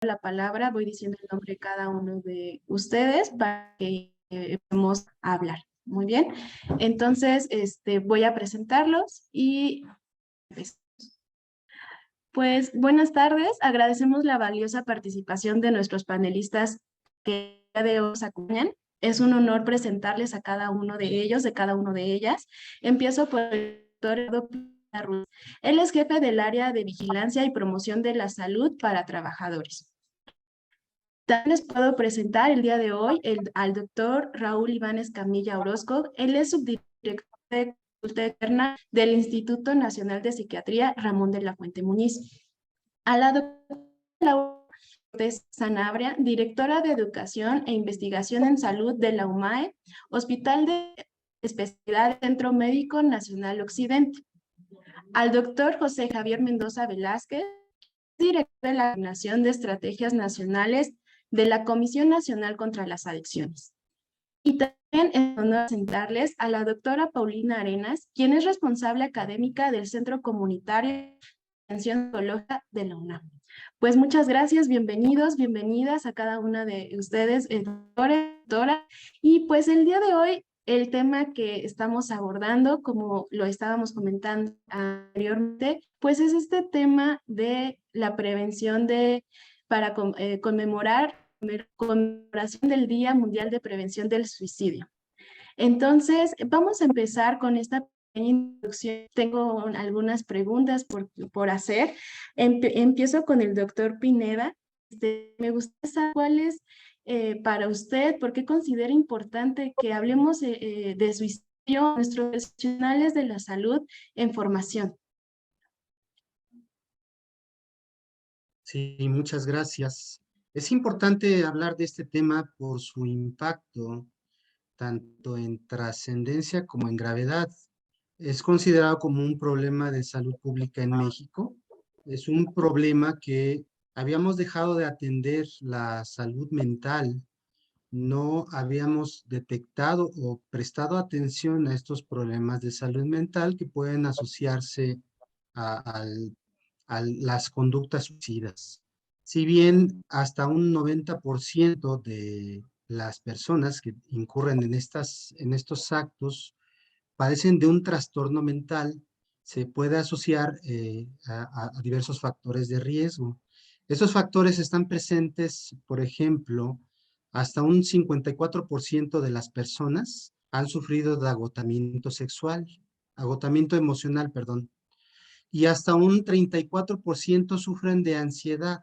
la palabra, voy diciendo el nombre de cada uno de ustedes para que empecemos a hablar. Muy bien. Entonces, voy a presentarlos y pues, buenas tardes. Agradecemos la valiosa participación de nuestros panelistas que el día de hoy nos acompañan. Es un honor presentarles a cada uno de ellos, de cada una de ellas. Empiezo por el doctor Eduardo Pina Ruiz. Él es jefe del área de vigilancia y promoción de la salud para trabajadores. También les puedo presentar el día de hoy al doctor Raúl Ibáñez Camilla Orozco. Él es subdirector de consulta externa del Instituto Nacional de Psiquiatría Ramón de la Fuente Muñiz. A la doctora Laura Cortés Sanabria, directora de Educación e Investigación en Salud de la UMAE, Hospital de Especialidad Centro Médico Nacional Occidente. Al doctor José Javier Mendoza Velázquez, director de la Coordinación de Estrategias Nacionales de la Comisión Nacional contra las Adicciones. Y también es honor presentarles a la doctora Paulina Arenas, quien es responsable académica del Centro Comunitario de Atención Psicológica de la UNAM. Pues muchas gracias, bienvenidos, bienvenidas a cada una de ustedes, doctora. Y pues el día de hoy, el tema que estamos abordando, como lo estábamos comentando anteriormente, pues es este tema de la prevención para conmemoración del Día Mundial de Prevención del Suicidio. Entonces, vamos a empezar con esta pequeña introducción. Tengo algunas preguntas por hacer. Empiezo con el doctor Pineda. Me gustaría saber cuál es para usted, por qué considera importante que hablemos de suicidio a nuestros profesionales de la salud en formación. Sí, muchas gracias. Es importante hablar de este tema por su impacto, tanto en trascendencia como en gravedad. Es considerado como un problema de salud pública en México. Es un problema que habíamos dejado de atender la salud mental. No habíamos detectado o prestado atención a estos problemas de salud mental que pueden asociarse a, al a las conductas suicidas. Si bien hasta un 90% de las personas que incurren en estos actos padecen de un trastorno mental, se puede asociar a diversos factores de riesgo. Estos factores están presentes, por ejemplo, hasta un 54% de las personas han sufrido de agotamiento emocional, perdón, y hasta un 34% sufren de ansiedad.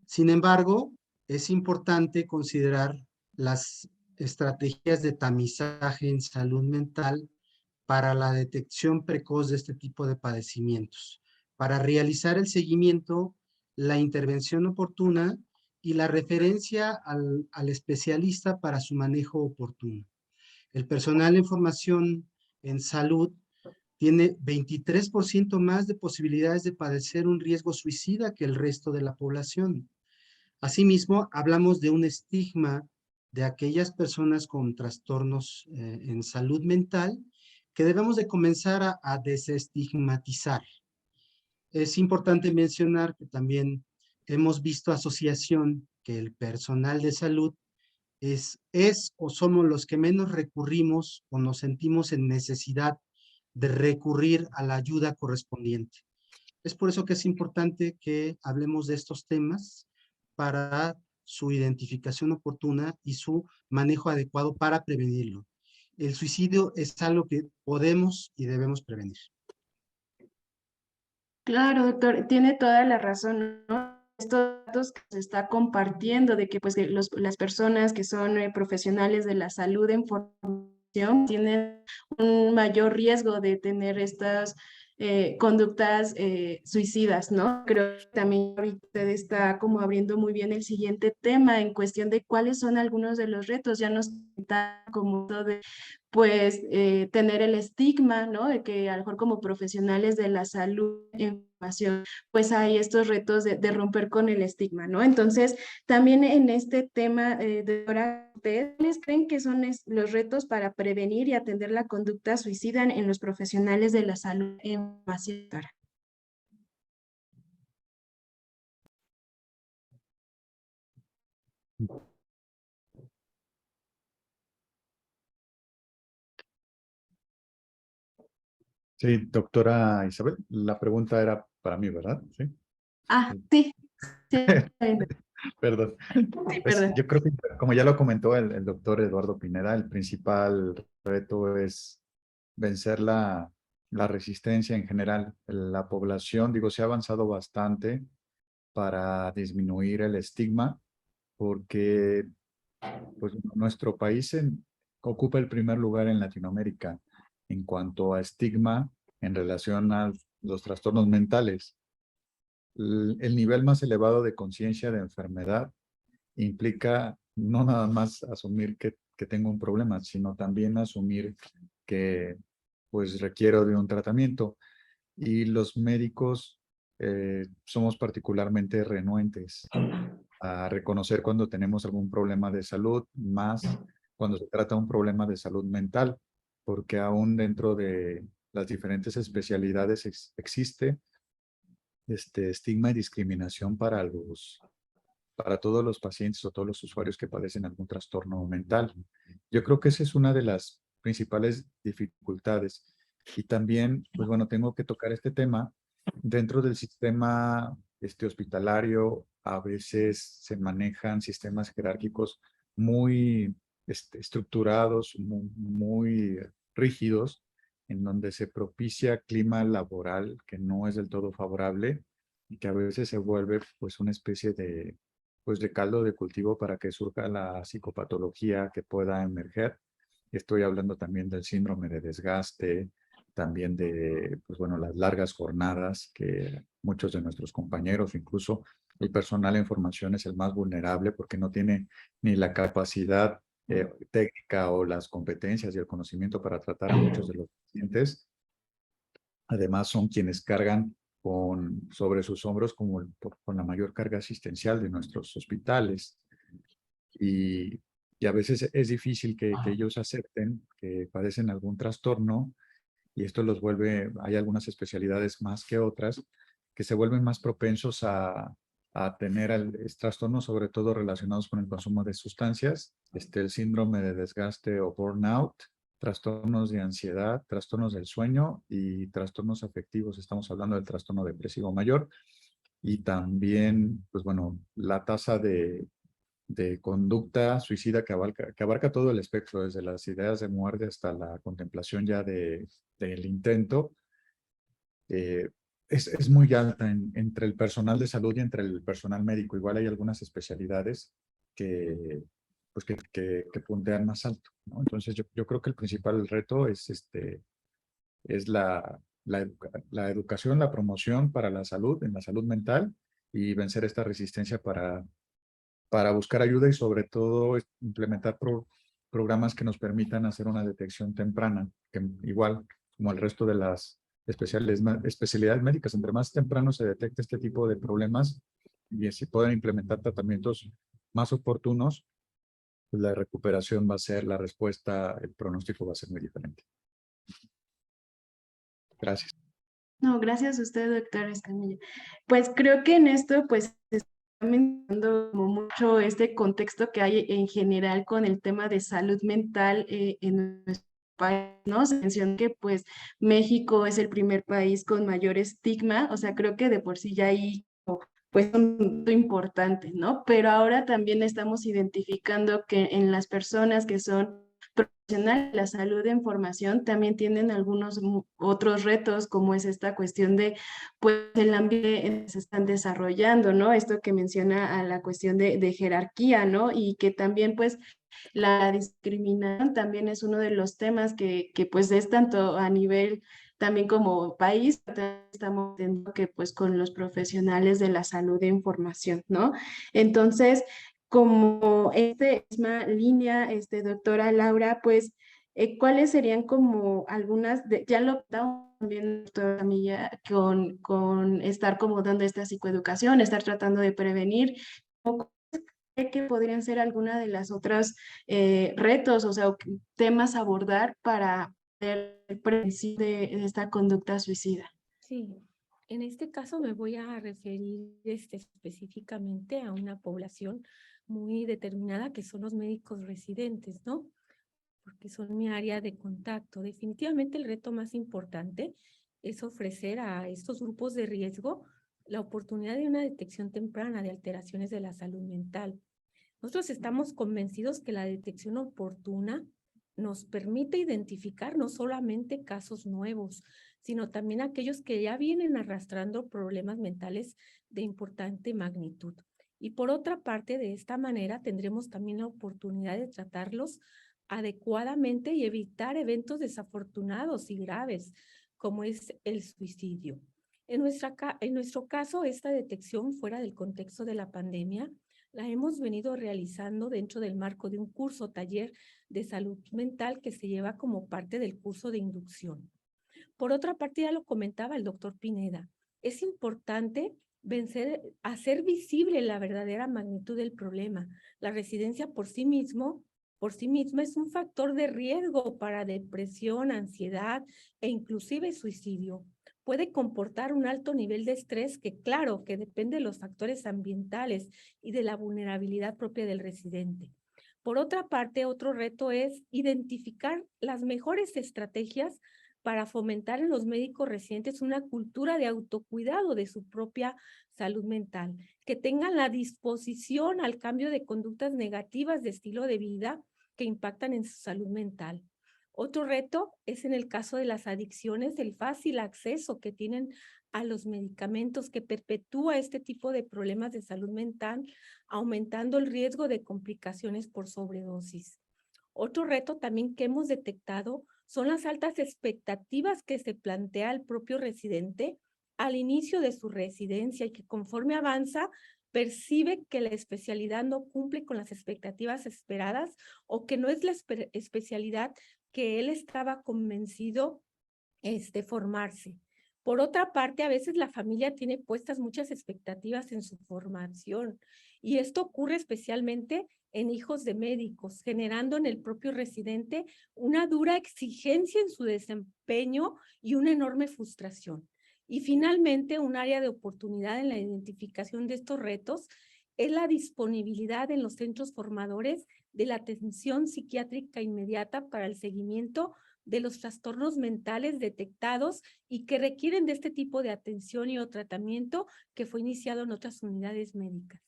Sin embargo, es importante considerar las estrategias de tamizaje en salud mental para la detección precoz de este tipo de padecimientos, para realizar el seguimiento, la intervención oportuna y la referencia al especialista para su manejo oportuno. El personal en formación en salud tiene 23% más de posibilidades de padecer un riesgo suicida que el resto de la población. Asimismo, hablamos de un estigma de aquellas personas con trastornos en salud mental que debemos de comenzar a desestigmatizar. Es importante mencionar que también hemos visto asociación que el personal de salud es o somos los que menos recurrimos o nos sentimos en necesidad de recurrir a la ayuda correspondiente. Es por eso que es importante que hablemos de estos temas para su identificación oportuna y su manejo adecuado para prevenirlo. El suicidio es algo que podemos y debemos prevenir. Claro, doctor, tiene toda la razón, ¿no? Estos datos que se está compartiendo de que pues que las personas que son profesionales de la salud en formación tienen un mayor riesgo de tener estas conductas suicidas, ¿no? Creo que también ahorita usted está como abriendo muy bien el siguiente tema en cuestión de cuáles son algunos de los retos. Ya nos está como de pues tener el estigma, ¿no? De que a lo mejor como profesionales de la salud en formación, pues hay estos retos de romper con el estigma, ¿no? Entonces, también en este tema de ahora, ¿ustedes creen que son los retos para prevenir y atender la conducta suicida en los profesionales de la salud en formación? Sí, doctora Isabel, la pregunta era para mí, ¿verdad? Sí. Ah, sí, sí, Perdón. sí, Pues perdón. yo creo que, como ya lo comentó el doctor Eduardo Pineda, el principal reto es vencer la resistencia en general. La población, digo, se ha avanzado bastante para disminuir el estigma, porque pues, nuestro país ocupa el primer lugar en Latinoamérica en cuanto a estigma en relación a los trastornos mentales. El nivel más elevado de conciencia de enfermedad implica no nada más asumir que tengo un problema, sino también asumir que pues requiero de un tratamiento. Y los médicos somos particularmente renuentes a reconocer cuando tenemos algún problema de salud, más cuando se trata de un problema de salud mental, porque aún dentro de las diferentes especialidades existe estigma y discriminación para todos los pacientes o todos los usuarios que padecen algún trastorno mental. Yo creo que esa es una de las principales dificultades. Y también, pues bueno, tengo que tocar este tema. Dentro del sistema hospitalario, a veces se manejan sistemas jerárquicos muy estructurados, muy rígidos, en donde se propicia clima laboral que no es del todo favorable y que a veces se vuelve pues una especie de caldo de cultivo para que surja la psicopatología que pueda emerger. Estoy hablando también del síndrome de desgaste, también de, pues bueno, las largas jornadas que muchos de nuestros compañeros, incluso el personal en formación es el más vulnerable porque no tiene ni la capacidad técnica o las competencias y el conocimiento para tratar a muchos de los pacientes. Además, son quienes cargan sobre sus hombros con la mayor carga asistencial de nuestros hospitales. Y, y a veces es difícil que ellos acepten que padecen algún trastorno y esto los vuelve, hay algunas especialidades más que otras, que se vuelven más propensos a tener trastornos, sobre todo relacionados con el consumo de sustancias, el síndrome de desgaste o burnout, trastornos de ansiedad, trastornos del sueño y trastornos afectivos. Estamos hablando del trastorno depresivo mayor y también, pues bueno, la tasa de conducta suicida que abarca todo el espectro, desde las ideas de muerte hasta la contemplación ya del intento, eh, es muy alta entre el personal de salud y entre el personal médico. Igual hay algunas especialidades que, pues que puntean más alto, ¿no? Entonces yo creo que el principal reto es la educación, la promoción para la salud, en la salud mental y vencer esta resistencia para buscar ayuda y sobre todo implementar programas que nos permitan hacer una detección temprana, que igual como el resto de las especialidades médicas, entre más temprano se detecte este tipo de problemas y si pueden implementar tratamientos más oportunos, pues la recuperación va a ser, la respuesta, el pronóstico va a ser muy diferente. Gracias. No, gracias a usted, doctor Escamilla. Pues creo que en esto, pues, se está mencionando como mucho este contexto que hay en general con el tema de salud mental en nuestro país, ¿no? Se mencionó que, pues, México es el primer país con mayor estigma, o sea, creo que de por sí ya hay, pues, un punto importante, ¿no? Pero ahora también estamos identificando que en las personas que son profesionales de la salud en formación también tienen algunos otros retos, como es esta cuestión de, pues, el ambiente en que se están desarrollando, ¿no? Esto que menciona a la cuestión de jerarquía, ¿no? Y que también, pues, la discriminación también es uno de los temas que pues, es tanto a nivel también como país, estamos viendo que, pues, con los profesionales de la salud de información, ¿no? Entonces, como misma línea, doctora Laura, pues, ¿cuáles serían como algunas, ya lo estamos también, doctora Milla, con estar como dando esta psicoeducación, estar tratando de prevenir, ¿cómo cree que podrían ser algunas de las otras retos, o sea, temas a abordar para prevenir de esta conducta suicida? Sí, en este caso me voy a referir específicamente a una población muy determinada, que son los médicos residentes, ¿no? Porque son mi área de contacto. Definitivamente el reto más importante es ofrecer a estos grupos de riesgo la oportunidad de una detección temprana de alteraciones de la salud mental. Nosotros estamos convencidos que la detección oportuna nos permite identificar no solamente casos nuevos, sino también aquellos que ya vienen arrastrando problemas mentales de importante magnitud. Y por otra parte, de esta manera tendremos también la oportunidad de tratarlos adecuadamente y evitar eventos desafortunados y graves, como es el suicidio. En nuestro caso, esta detección fuera del contexto de la pandemia la hemos venido realizando dentro del marco de un curso taller de salud mental que se lleva como parte del curso de inducción. Por otra parte, ya lo comentaba el doctor Pineda, es importante hacer visible la verdadera magnitud del problema. La residencia por sí misma es un factor de riesgo para depresión, ansiedad e inclusive suicidio. Puede comportar un alto nivel de estrés que, claro, que depende de los factores ambientales y de la vulnerabilidad propia del residente. Por otra parte, otro reto es identificar las mejores estrategias para fomentar en los médicos residentes una cultura de autocuidado de su propia salud mental, que tengan la disposición al cambio de conductas negativas de estilo de vida que impactan en su salud mental. Otro reto es en el caso de las adicciones, el fácil acceso que tienen a los medicamentos que perpetúa este tipo de problemas de salud mental, aumentando el riesgo de complicaciones por sobredosis. Otro reto también que hemos detectado son las altas expectativas que se plantea el propio residente al inicio de su residencia y que conforme avanza percibe que la especialidad no cumple con las expectativas esperadas o que no es la especialidad que él estaba convencido de formarse. Por otra parte, a veces la familia tiene puestas muchas expectativas en su formación y esto ocurre especialmente en hijos de médicos, generando en el propio residente una dura exigencia en su desempeño y una enorme frustración. Y finalmente, un área de oportunidad en la identificación de estos retos es la disponibilidad en los centros formadores de la atención psiquiátrica inmediata para el seguimiento de los trastornos mentales detectados y que requieren de este tipo de atención y o tratamiento que fue iniciado en otras unidades médicas.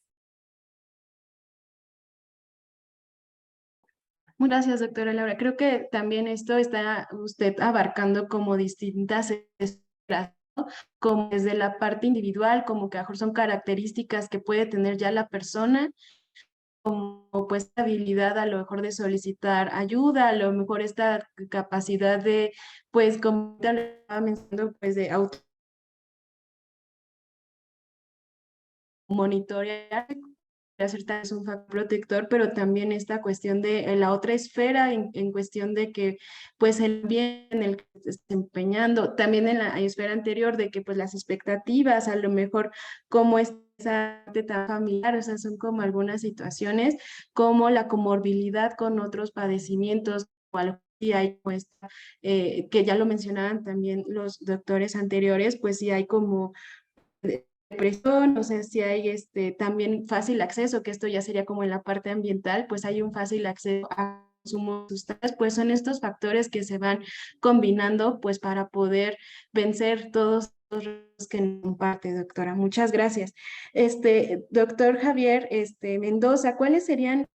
Muchas gracias, doctora Laura. Creo que también esto está usted abarcando como distintas esferas, ¿no? Como desde la parte individual, como que a lo mejor son características que puede tener ya la persona, como pues habilidad a lo mejor de solicitar ayuda, a lo mejor esta capacidad de, pues como ya lo estaba mencionando, pues de monitorear, hacer tal vez un factor protector, pero también esta cuestión de la otra esfera en cuestión de que pues el bien en el que se está desempeñando, también en la esfera anterior de que pues las expectativas, a lo mejor como esa parte tan familiar, o sea, son como algunas situaciones como la comorbilidad con otros padecimientos o algo así hay pues, que ya lo mencionaban también los doctores anteriores, pues sí hay como depresión, no sé si hay también fácil acceso, que esto ya sería como en la parte ambiental, pues hay un fácil acceso a consumo de sustancias, pues son estos factores que se van combinando pues para poder vencer todos los retos que nos comparte, doctora. Muchas gracias. Doctor Javier Mendoza, ¿cuáles serían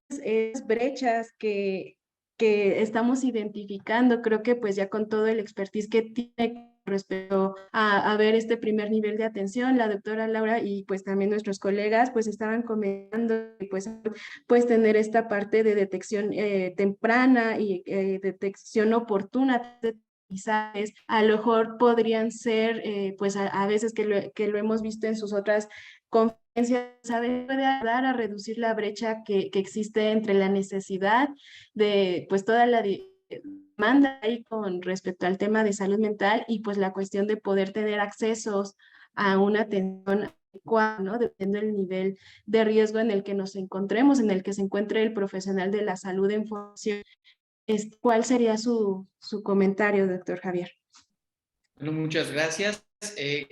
esas brechas que estamos identificando? Creo que pues ya con todo el expertise que tiene respecto a ver este primer nivel de atención, la doctora Laura y pues también nuestros colegas pues estaban comentando pues tener esta parte de detección temprana y detección oportuna de quizás a lo mejor podrían ser, pues a veces que lo hemos visto en sus otras conferencias, puede ayudar a reducir la brecha que existe entre la necesidad de pues toda la demanda ahí con respecto al tema de salud mental y pues la cuestión de poder tener accesos a una atención adecuada, ¿no? Dependiendo del nivel de riesgo en el que nos encontremos, en el que se encuentre el profesional de la salud en función. ¿Cuál sería su comentario, doctor Javier? Bueno, muchas gracias.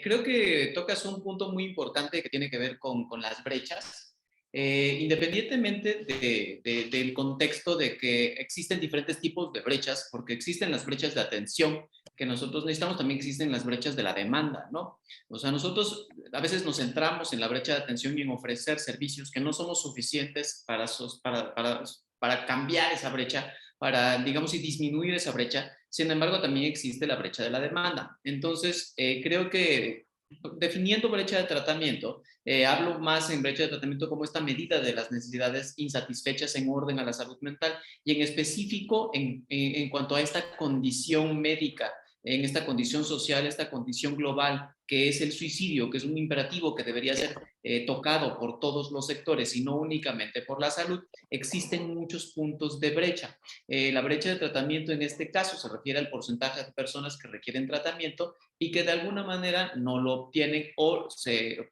Creo que tocas un punto muy importante que tiene que ver con las brechas. Independientemente del contexto de que existen diferentes tipos de brechas, porque existen las brechas de atención que nosotros necesitamos, también existen las brechas de la demanda, ¿no? O sea, nosotros a veces nos centramos en la brecha de atención y en ofrecer servicios que no somos suficientes para cambiar esa brecha, para, digamos, y disminuir esa brecha. Sin embargo, también existe la brecha de la demanda. Entonces, creo que definiendo brecha de tratamiento, hablo más en brecha de tratamiento como esta medida de las necesidades insatisfechas en orden a la salud mental y en específico en cuanto a esta condición médica, en esta condición social, esta condición global, que es el suicidio, que es un imperativo que debería ser tocado por todos los sectores y no únicamente por la salud. Existen muchos puntos de brecha. La brecha de tratamiento en este caso se refiere al porcentaje de personas que requieren tratamiento y que de alguna manera no lo obtienen o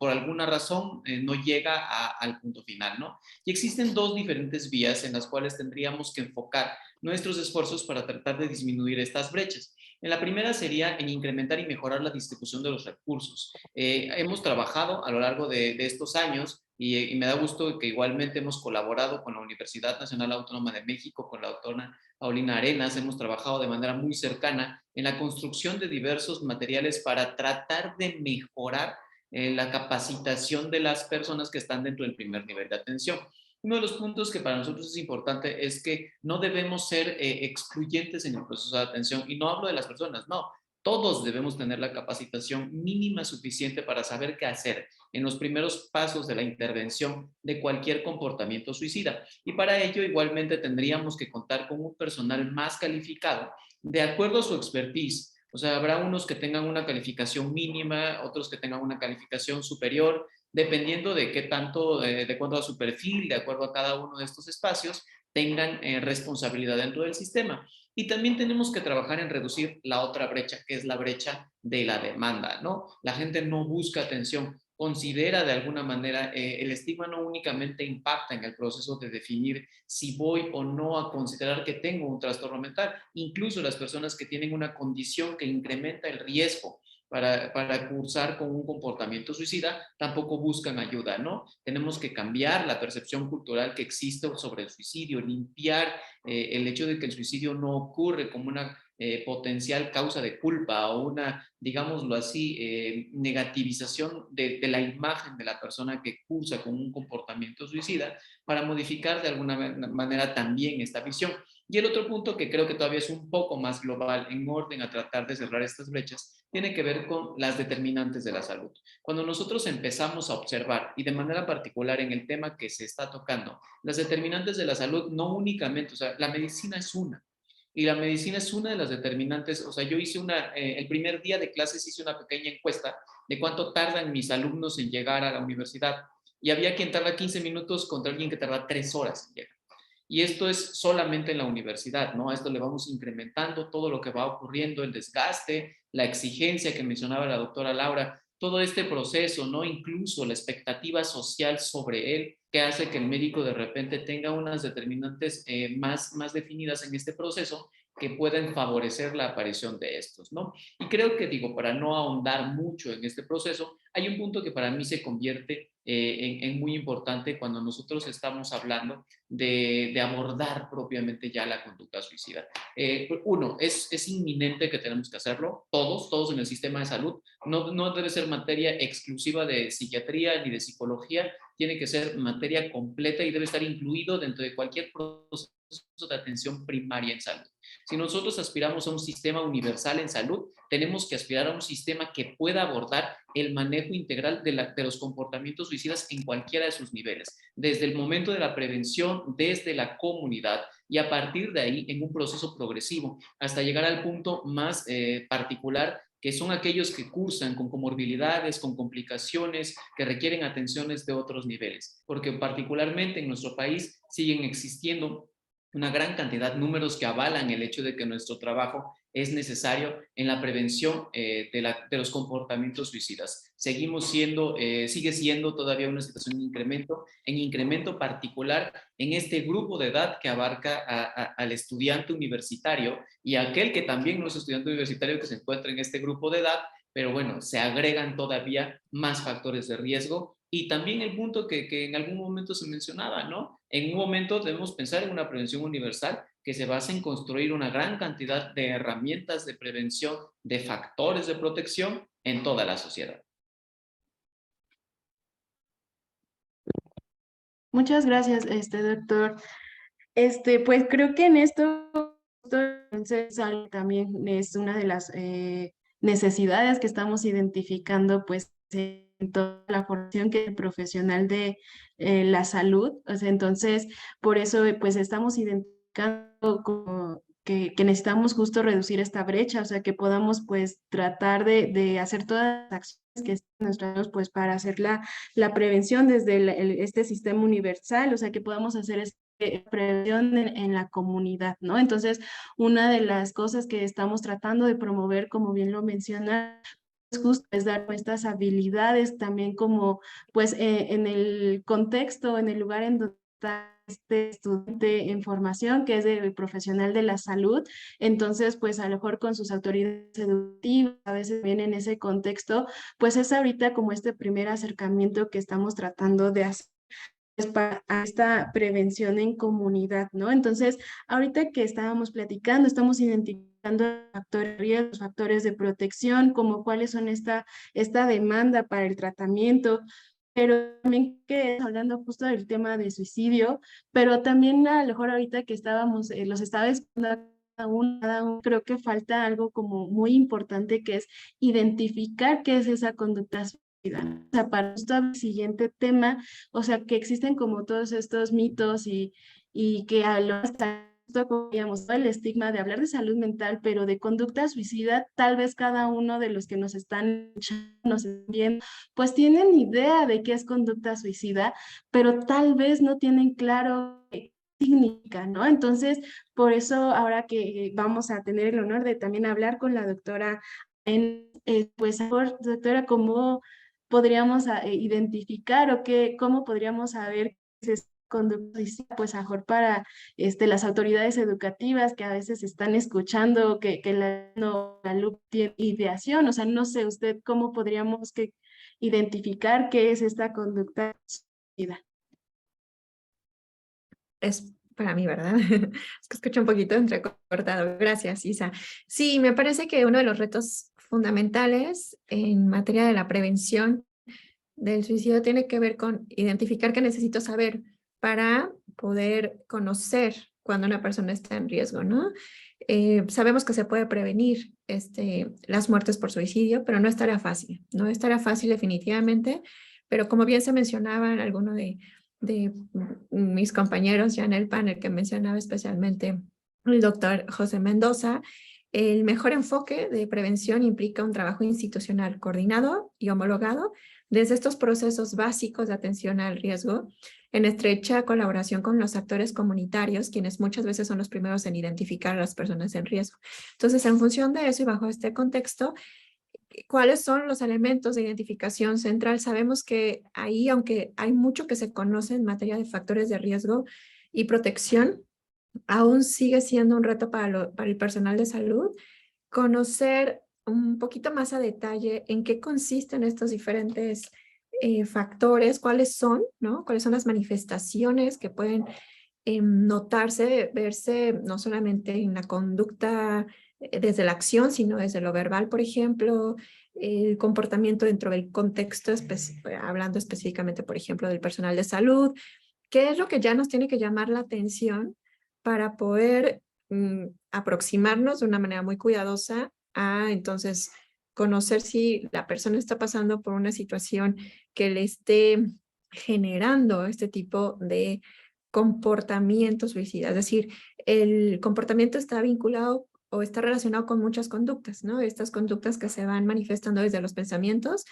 por alguna razón no llega al punto final, ¿no? Y existen dos diferentes vías en las cuales tendríamos que enfocar nuestros esfuerzos para tratar de disminuir estas brechas. En la primera sería en incrementar y mejorar la distribución de los recursos. Hemos trabajado a lo largo de estos años y me da gusto que igualmente hemos colaborado con la Universidad Nacional Autónoma de México, con la doctora Paulina Arenas, hemos trabajado de manera muy cercana en la construcción de diversos materiales para tratar de mejorar la capacitación de las personas que están dentro del primer nivel de atención. Uno de los puntos que para nosotros es importante es que no debemos ser excluyentes en el proceso de atención, y no hablo de las personas, no, todos debemos tener la capacitación mínima suficiente para saber qué hacer en los primeros pasos de la intervención de cualquier comportamiento suicida. Y para ello igualmente tendríamos que contar con un personal más calificado de acuerdo a su expertise. O sea, habrá unos que tengan una calificación mínima, otros que tengan una calificación superior, dependiendo de qué tanto, de acuerdo a su perfil, de acuerdo a cada uno de estos espacios, tengan responsabilidad dentro del sistema. Y también tenemos que trabajar en reducir la otra brecha, que es la brecha de la demanda, ¿no? La gente no busca atención, considera de alguna manera, el estigma no únicamente impacta en el proceso de definir si voy o no a considerar que tengo un trastorno mental, incluso las personas que tienen una condición que incrementa el riesgo para cursar con un comportamiento suicida, tampoco buscan ayuda, ¿no? Tenemos que cambiar la percepción cultural que existe sobre el suicidio, limpiar el hecho de que el suicidio no ocurre como una potencial causa de culpa o una, digámoslo así, negativización de la imagen de la persona que cursa con un comportamiento suicida, para modificar de alguna manera también esta visión. Y el otro punto que creo que todavía es un poco más global en orden a tratar de cerrar estas brechas, tiene que ver con las determinantes de la salud. Cuando nosotros empezamos a observar, y de manera particular en el tema que se está tocando, las determinantes de la salud, no únicamente, o sea, la medicina es una, y la medicina es una de las determinantes. O sea, yo hice el primer día de clases hice una pequeña encuesta de cuánto tardan mis alumnos en llegar a la universidad, y había quien tarda 15 minutos contra alguien que tarda 3 horas en llegar. Y esto es solamente en la universidad, ¿no? A esto le vamos incrementando todo lo que va ocurriendo, el desgaste, la exigencia que mencionaba la doctora Laura, todo este proceso, ¿no? Incluso la expectativa social sobre él, que hace que el médico de repente tenga unas determinantes más definidas en este proceso, que pueden favorecer la aparición de estos, ¿no? Y creo que, digo, para no ahondar mucho en este proceso, hay un punto que para mí se convierte en muy importante cuando nosotros estamos hablando de abordar propiamente ya la conducta suicida. Uno, es inminente que tenemos que hacerlo, todos en el sistema de salud. No debe ser materia exclusiva de psiquiatría ni de psicología, tiene que ser materia completa y debe estar incluido dentro de cualquier proceso de atención primaria en salud. Si nosotros aspiramos a un sistema universal en salud, tenemos que aspirar a un sistema que pueda abordar el manejo integral de los comportamientos suicidas en cualquiera de sus niveles, desde el momento de la prevención, desde la comunidad, y a partir de ahí en un proceso progresivo hasta llegar al punto más particular, que son aquellos que cursan con comorbilidades, con complicaciones, que requieren atenciones de otros niveles, porque particularmente en nuestro país siguen existiendo una gran cantidad, números que avalan el hecho de que nuestro trabajo es necesario en la prevención de los comportamientos suicidas. Sigue siendo todavía una situación en incremento particular en este grupo de edad que abarca al estudiante universitario y a aquel que también no es estudiante universitario que se encuentra en este grupo de edad, pero bueno, se agregan todavía más factores de riesgo Y también el punto que en algún momento se mencionaba, ¿no? En un momento debemos pensar en una prevención universal que se basa en construir una gran cantidad de herramientas de prevención, de factores de protección en toda la sociedad. Muchas gracias, doctor. Pues creo que en esto entonces, también es una de las necesidades que estamos identificando, pues, en toda la formación que el profesional de la salud. O sea, entonces, por eso, pues, estamos identificando como que necesitamos justo reducir esta brecha, o sea, que podamos, pues, tratar de hacer todas las acciones que están en nuestras manos, pues, para hacer la prevención desde este sistema universal, o sea, que podamos hacer prevención en la comunidad, ¿no? Entonces, una de las cosas que estamos tratando de promover, como bien lo menciona, es justo es dar estas habilidades también como, pues, en el contexto, en el lugar en donde está este estudiante en formación, que es el profesional de la salud, entonces, pues, a lo mejor con sus autoridades educativas, a veces viene en ese contexto, pues es ahorita como este primer acercamiento que estamos tratando de hacer para esta prevención en comunidad, ¿no? Entonces, ahorita que estábamos platicando, estamos identificando factores de riesgo, factores de protección, como cuáles son esta demanda para el tratamiento, pero también que hablando justo del tema de suicidio, pero también a lo mejor ahorita que estábamos, los estaba escuchando cada uno, creo que falta algo como muy importante que es identificar qué es esa conducta suicida. O sea, para justo el siguiente tema, o sea, que existen como todos estos mitos y que a lo hasta digamos, el estigma de hablar de salud mental, pero de conducta suicida, tal vez cada uno de los que nos están escuchando, nos están viendo, pues tienen idea de qué es conducta suicida, pero tal vez no tienen claro qué significa, ¿no? Entonces, por eso ahora que vamos a tener el honor de también hablar con la doctora, pues, doctora, ¿cómo podríamos identificar o cómo podríamos saber qué es conducta suicida? Pues mejor para las autoridades educativas que a veces están escuchando que la LUC tiene ideación, o sea, no sé usted cómo podríamos identificar qué es esta conducta suicida. Es para mí, ¿verdad? Es que escucho un poquito entrecortado. Gracias, Isa. Sí, me parece que uno de los retos fundamentales en materia de la prevención del suicidio tiene que ver con identificar qué necesito saber para poder conocer cuando una persona está en riesgo, ¿no? Sabemos que se puede prevenir las muertes por suicidio, pero no estará fácil, no estará fácil definitivamente, pero como bien se mencionaba en alguno de mis compañeros ya en el panel que mencionaba especialmente el doctor José Mendoza, el mejor enfoque de prevención implica un trabajo institucional coordinado y homologado desde estos procesos básicos de atención al riesgo, en estrecha colaboración con los actores comunitarios, quienes muchas veces son los primeros en identificar a las personas en riesgo. Entonces, en función de eso y bajo este contexto, ¿cuáles son los elementos de identificación central? Sabemos que ahí, aunque hay mucho que se conoce en materia de factores de riesgo y protección, aún sigue siendo un reto para el personal de salud conocer un poquito más a detalle en qué consisten estos diferentes factores, cuáles son, ¿no? Cuáles son las manifestaciones que pueden notarse, verse no solamente en la conducta desde la acción, sino desde lo verbal, por ejemplo, el comportamiento dentro del contexto, hablando específicamente, por ejemplo, del personal de salud, qué es lo que ya nos tiene que llamar la atención para poder aproximarnos de una manera muy cuidadosa a entonces conocer si la persona está pasando por una situación que le esté generando este tipo de comportamiento suicida. Es decir, el comportamiento está vinculado o está relacionado con muchas conductas, ¿no? Estas conductas que se van manifestando desde los pensamientos,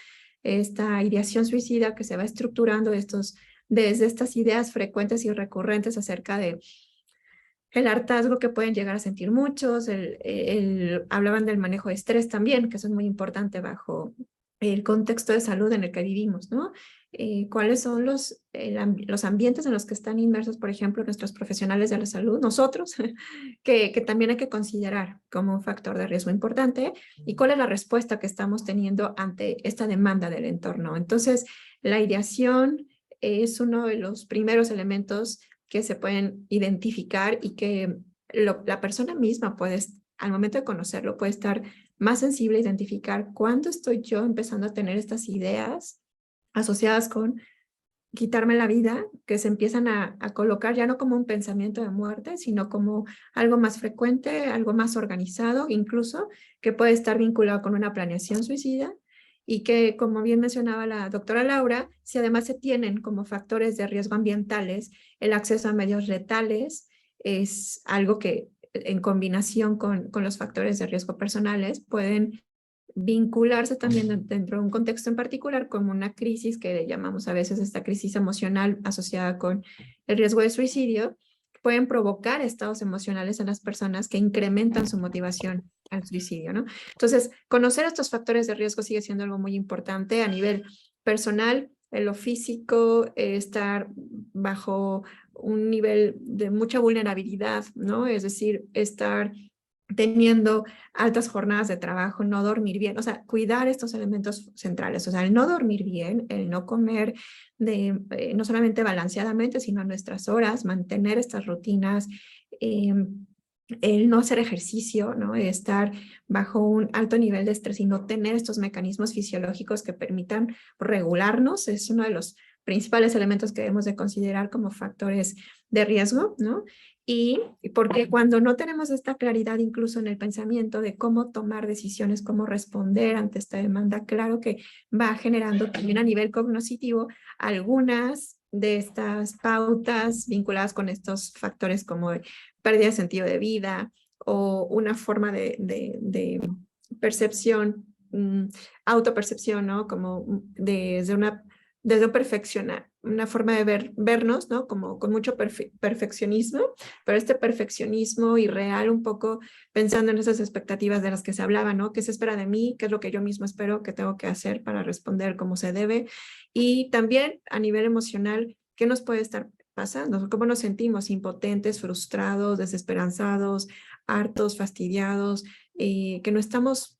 esta ideación suicida que se va estructurando desde estas ideas frecuentes y recurrentes acerca de el hartazgo que pueden llegar a sentir muchos, hablaban del manejo de estrés también, que eso es muy importante bajo el contexto de salud en el que vivimos, ¿no? ¿Cuáles son los ambientes en los que están inmersos, por ejemplo, nuestros profesionales de la salud, nosotros, que también hay que considerar como un factor de riesgo importante? ¿Y cuál es la respuesta que estamos teniendo ante esta demanda del entorno? Entonces, la ideación es uno de los primeros elementos que se pueden identificar y que la persona misma puede, al momento de conocerlo, puede estar más sensible a identificar cuándo estoy yo empezando a tener estas ideas asociadas con quitarme la vida, que se empiezan a colocar ya no como un pensamiento de muerte, sino como algo más frecuente, algo más organizado, incluso que puede estar vinculado con una planeación suicida y que, como bien mencionaba la doctora Laura, si además se tienen como factores de riesgo ambientales, el acceso a medios letales es algo que en combinación con los factores de riesgo personales pueden vincularse también dentro de un contexto en particular como una crisis que le llamamos a veces esta crisis emocional asociada con el riesgo de suicidio, pueden provocar estados emocionales en las personas que incrementan su motivación al suicidio, ¿no? Entonces, conocer estos factores de riesgo sigue siendo algo muy importante a nivel personal, en lo físico, estar bajo un nivel de mucha vulnerabilidad, ¿no? Es decir, estar teniendo altas jornadas de trabajo, no dormir bien, o sea, cuidar estos elementos centrales, o sea, el no dormir bien, el no comer no solamente balanceadamente, sino a nuestras horas, mantener estas rutinas, el no hacer ejercicio, ¿no? Estar bajo un alto nivel de estrés y no tener estos mecanismos fisiológicos que permitan regularnos, es uno de los principales elementos que debemos de considerar como factores de riesgo, ¿no? Y porque cuando no tenemos esta claridad incluso en el pensamiento de cómo tomar decisiones, cómo responder ante esta demanda, claro que va generando también a nivel cognitivo algunas de estas pautas vinculadas con estos factores como pérdida de sentido de vida o una forma de percepción, autopercepción, ¿no? Como desde un perfeccionar, una forma de vernos, ¿no? Como con mucho perfeccionismo, pero este perfeccionismo irreal un poco pensando en esas expectativas de las que se hablaba, ¿no? ¿Qué se espera de mí? ¿Qué es lo que yo mismo espero que tengo que hacer para responder como se debe? Y también a nivel emocional, ¿qué nos puede estar pasando? ¿Cómo nos sentimos? Impotentes, frustrados, desesperanzados, hartos, fastidiados, que no estamos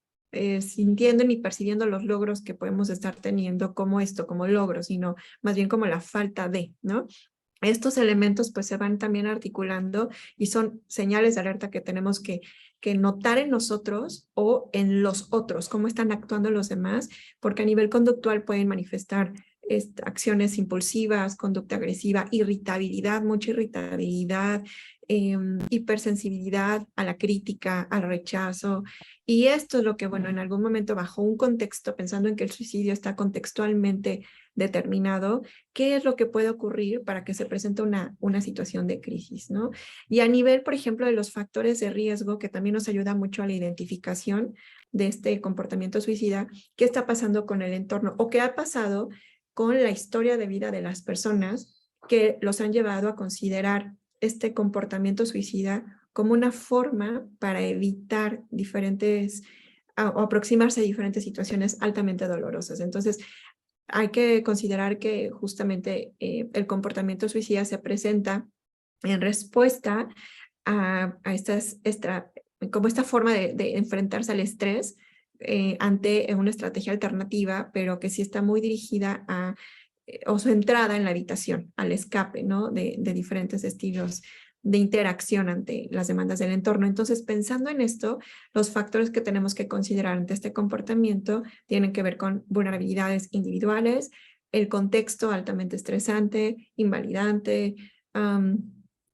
sintiendo ni percibiendo los logros que podemos estar teniendo como esto, como logros, sino más bien como la falta de, ¿no? Estos elementos pues se van también articulando y son señales de alerta que tenemos que notar en nosotros o en los otros, cómo están actuando los demás, porque a nivel conductual pueden manifestar acciones impulsivas, conducta agresiva, irritabilidad, mucha irritabilidad, hipersensibilidad a la crítica, al rechazo. Y esto es lo que, bueno, en algún momento bajo un contexto, pensando en que el suicidio está contextualmente determinado, qué es lo que puede ocurrir para que se presente una situación de crisis, ¿no? Y a nivel, por ejemplo, de los factores de riesgo, que también nos ayuda mucho a la identificación de este comportamiento suicida, qué está pasando con el entorno o qué ha pasado con la historia de vida de las personas que los han llevado a considerar este comportamiento suicida como una forma para evitar diferentes o aproximarse a diferentes situaciones altamente dolorosas. Entonces, hay que considerar que justamente el comportamiento suicida se presenta en respuesta a como esta forma de enfrentarse al estrés ante una estrategia alternativa, pero que sí está muy dirigida a o su entrada en la habitación, al escape, ¿no? De diferentes estilos de interacción ante las demandas del entorno. Entonces, pensando en esto, los factores que tenemos que considerar ante este comportamiento tienen que ver con vulnerabilidades individuales, el contexto altamente estresante, invalidante,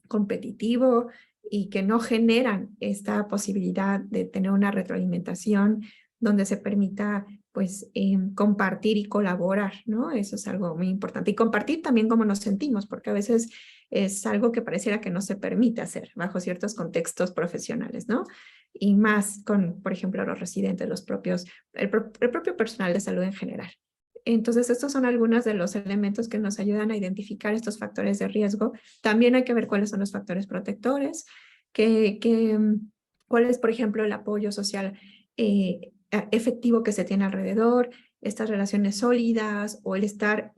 competitivo y que no generan esta posibilidad de tener una retroalimentación donde se permita pues compartir y colaborar, ¿no? Eso es algo muy importante. Y compartir también cómo nos sentimos, porque a veces es algo que pareciera que no se permite hacer bajo ciertos contextos profesionales, ¿no? Y más con, por ejemplo, los residentes, el propio personal de salud en general. Entonces, estos son algunos de los elementos que nos ayudan a identificar estos factores de riesgo. También hay que ver cuáles son los factores protectores, cuál es, por ejemplo, el apoyo social efectivo que se tiene alrededor, estas relaciones sólidas o el estar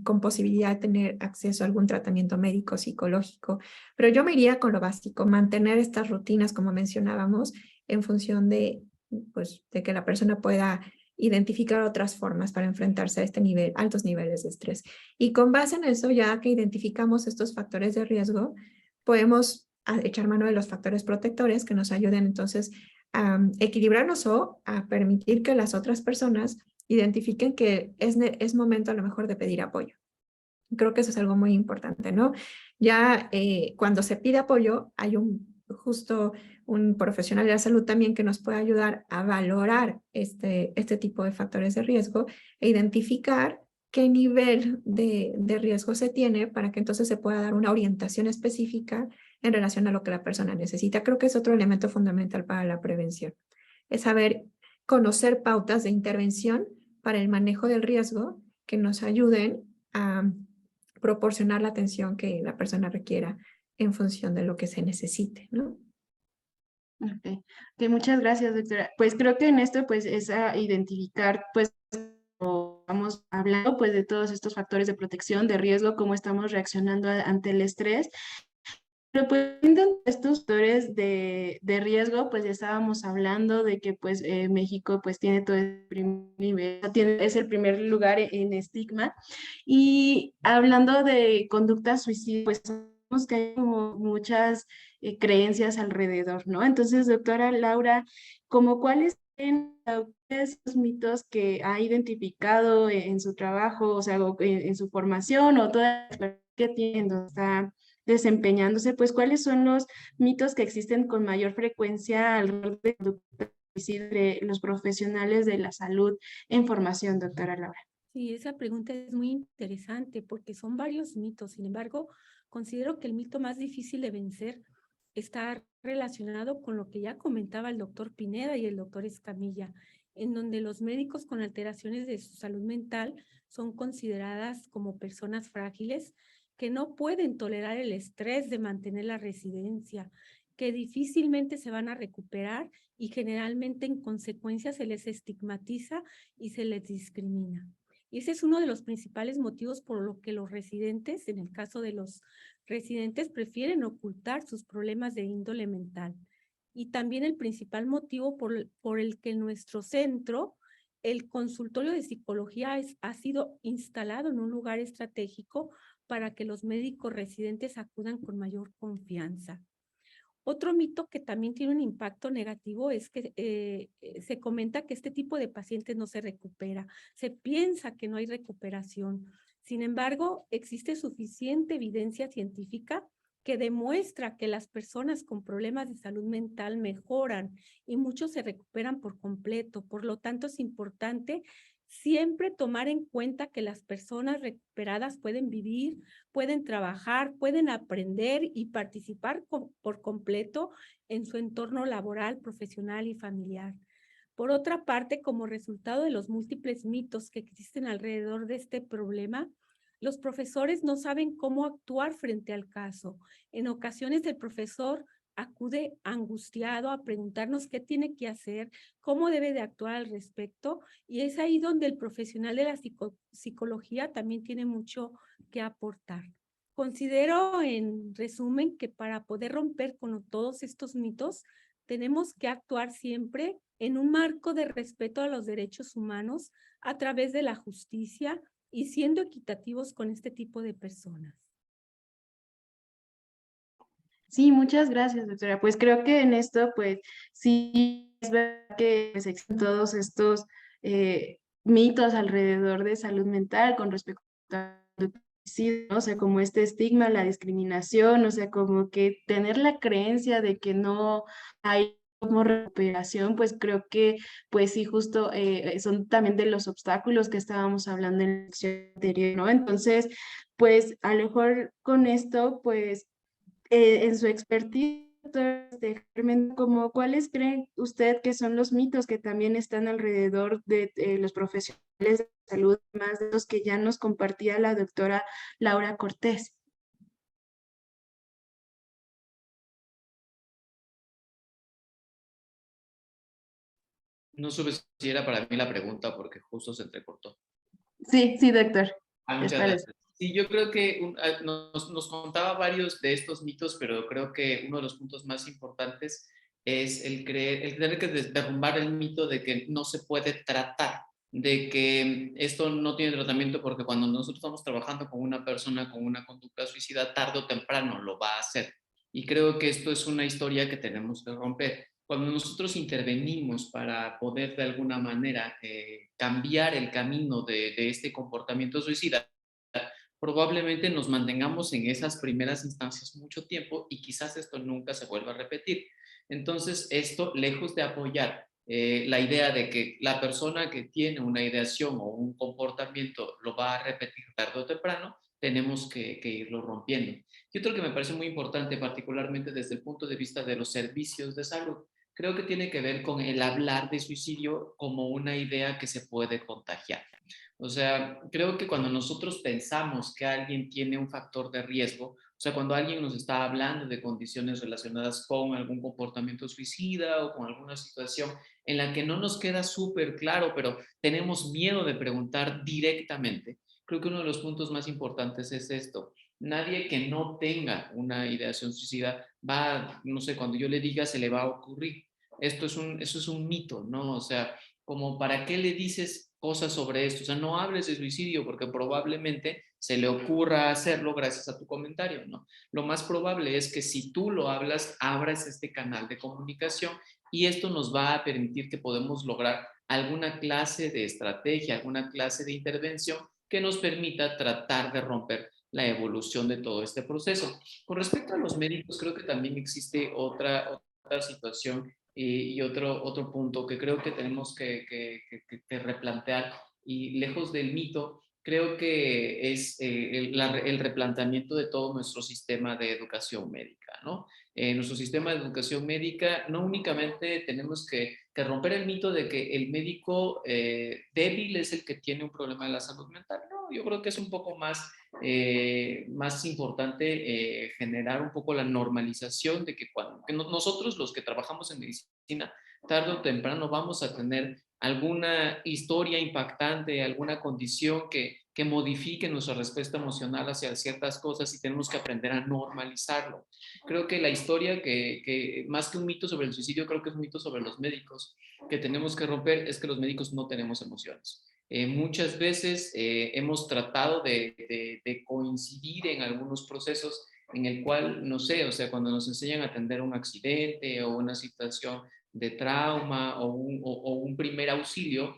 con posibilidad de tener acceso a algún tratamiento médico, psicológico. Pero yo me iría con lo básico, mantener estas rutinas, como mencionábamos, en función de, pues, de que la persona pueda identificar otras formas para enfrentarse a este nivel, altos niveles de estrés. Y con base en eso, ya que identificamos estos factores de riesgo, podemos echar mano de los factores protectores que nos ayuden entonces a equilibrarnos o a permitir que las otras personas identifiquen que es momento a lo mejor de pedir apoyo. Creo que eso es algo muy importante, ¿no? Ya cuando se pide apoyo, hay justo un profesional de la salud también que nos puede ayudar a valorar este tipo de factores de riesgo e identificar qué nivel de riesgo se tiene para que entonces se pueda dar una orientación específica en relación a lo que la persona necesita. Creo que es otro elemento fundamental para la prevención. Es saber conocer pautas de intervención para el manejo del riesgo que nos ayuden a proporcionar la atención que la persona requiera en función de lo que se necesite, ¿no? Ok, muchas gracias, doctora. Pues creo que en esto pues es a identificar pues como vamos hablando pues de todos estos factores de protección, de riesgo, cómo estamos reaccionando ante el estrés. Pero pues dentro de estos factores de riesgo, pues ya estábamos hablando de que pues México pues tiene todo el primer nivel, es el primer lugar en estigma. Y hablando de conducta suicida, pues sabemos que hay como muchas creencias alrededor, ¿no? Entonces, doctora Laura, ¿como cuáles son esos mitos que ha identificado en su trabajo, o sea, en su formación o toda la experiencia que tiene, donde está desempeñándose, pues cuáles son los mitos que existen con mayor frecuencia alrededor de conducta suicida de los profesionales de la salud en formación, doctora Laura? Sí, esa pregunta es muy interesante porque son varios mitos. Sin embargo, considero que el mito más difícil de vencer está relacionado con lo que ya comentaba el doctor Pineda y el doctor Escamilla, en donde los médicos con alteraciones de su salud mental son consideradas como personas frágiles que no pueden tolerar el estrés de mantener la residencia, que difícilmente se van a recuperar y generalmente en consecuencia se les estigmatiza y se les discrimina. Y ese es uno de los principales motivos por lo que los residentes, en el caso de los residentes, prefieren ocultar sus problemas de índole mental. Y también el principal motivo por el que nuestro centro, el consultorio de psicología, ha sido instalado en un lugar estratégico para que los médicos residentes acudan con mayor confianza. Otro mito que también tiene un impacto negativo es que se comenta que este tipo de pacientes no se recupera. Se piensa que no hay recuperación. Sin embargo, existe suficiente evidencia científica que demuestra que las personas con problemas de salud mental mejoran y muchos se recuperan por completo. Por lo tanto, es importante siempre tomar en cuenta que las personas recuperadas pueden vivir, pueden trabajar, pueden aprender y participar por completo en su entorno laboral, profesional y familiar. Por otra parte, como resultado de los múltiples mitos que existen alrededor de este problema, los profesores no saben cómo actuar frente al caso. En ocasiones el profesor acude angustiado a preguntarnos qué tiene que hacer, cómo debe de actuar al respecto, y es ahí donde el profesional de la psicología también tiene mucho que aportar. Considero, en resumen, que para poder romper con todos estos mitos, tenemos que actuar siempre en un marco de respeto a los derechos humanos a través de la justicia y siendo equitativos con este tipo de personas. Sí, muchas gracias, doctora. Pues creo que en esto, pues sí es verdad que pues, existen todos estos mitos alrededor de salud mental con respecto a sí, ¿no? O sea, como este estigma, la discriminación, o sea, como que tener la creencia de que no hay como recuperación, pues creo que, pues sí, justo son también de los obstáculos que estábamos hablando en la sección anterior, ¿no? Entonces, pues a lo mejor con esto, pues en su expertise, Carmen, como, ¿cuáles cree usted que son los mitos que también están alrededor de los profesionales de salud, más de los que ya nos compartía la doctora Laura Cortés? No supe si era para mí la pregunta porque justo se entrecortó. Sí, sí, doctor. Muchas Espérese. gracias. Sí, yo creo que nos contaba varios de estos mitos, pero creo que uno de los puntos más importantes es el tener que derrumbar el mito de que no se puede tratar, de que esto no tiene tratamiento porque cuando nosotros estamos trabajando con una persona con una conducta suicida, tarde o temprano lo va a hacer. Y creo que esto es una historia que tenemos que romper. Cuando nosotros intervenimos para poder de alguna manera cambiar el camino de este comportamiento suicida, probablemente nos mantengamos en esas primeras instancias mucho tiempo y quizás esto nunca se vuelva a repetir. Entonces, esto, lejos de apoyar la idea de que la persona que tiene una ideación o un comportamiento lo va a repetir tarde o temprano, tenemos que irlo rompiendo. Y otro que me parece muy importante, particularmente desde el punto de vista de los servicios de salud, creo que tiene que ver con el hablar de suicidio como una idea que se puede contagiar. O sea, creo que cuando nosotros pensamos que alguien tiene un factor de riesgo, o sea, cuando alguien nos está hablando de condiciones relacionadas con algún comportamiento suicida o con alguna situación en la que no nos queda súper claro, pero tenemos miedo de preguntar directamente, creo que uno de los puntos más importantes es esto. Nadie que no tenga una ideación suicida va, no sé, cuando yo le diga se le va a ocurrir. Eso es un mito, ¿no? O sea, como para qué le dices cosas sobre esto. O sea, no hables de suicidio porque probablemente se le ocurra hacerlo gracias a tu comentario, ¿no? Lo más probable es que si tú lo hablas, abras este canal de comunicación y esto nos va a permitir que podemos lograr alguna clase de estrategia, alguna clase de intervención que nos permita tratar de romper la evolución de todo este proceso. Con respecto a los médicos, creo que también existe otra situación y otro punto que creo que tenemos que replantear y lejos del mito, creo que es el replanteamiento de todo nuestro sistema de educación médica, ¿no? Nuestro sistema de educación médica no únicamente tenemos que romper el mito de que el médico débil es el que tiene un problema de la salud mental, no, yo creo que es un poco más importante generar un poco la normalización de que nosotros los que trabajamos en medicina, tarde o temprano vamos a tener alguna historia impactante, alguna condición que modifique nuestra respuesta emocional hacia ciertas cosas y tenemos que aprender a normalizarlo. Creo que la historia que más que un mito sobre el suicidio, creo que es un mito sobre los médicos que tenemos que romper es que los médicos no tenemos emociones. Muchas veces hemos tratado de coincidir en algunos procesos en el cual, no sé, o sea, cuando nos enseñan a atender un accidente o una situación de trauma o un primer auxilio,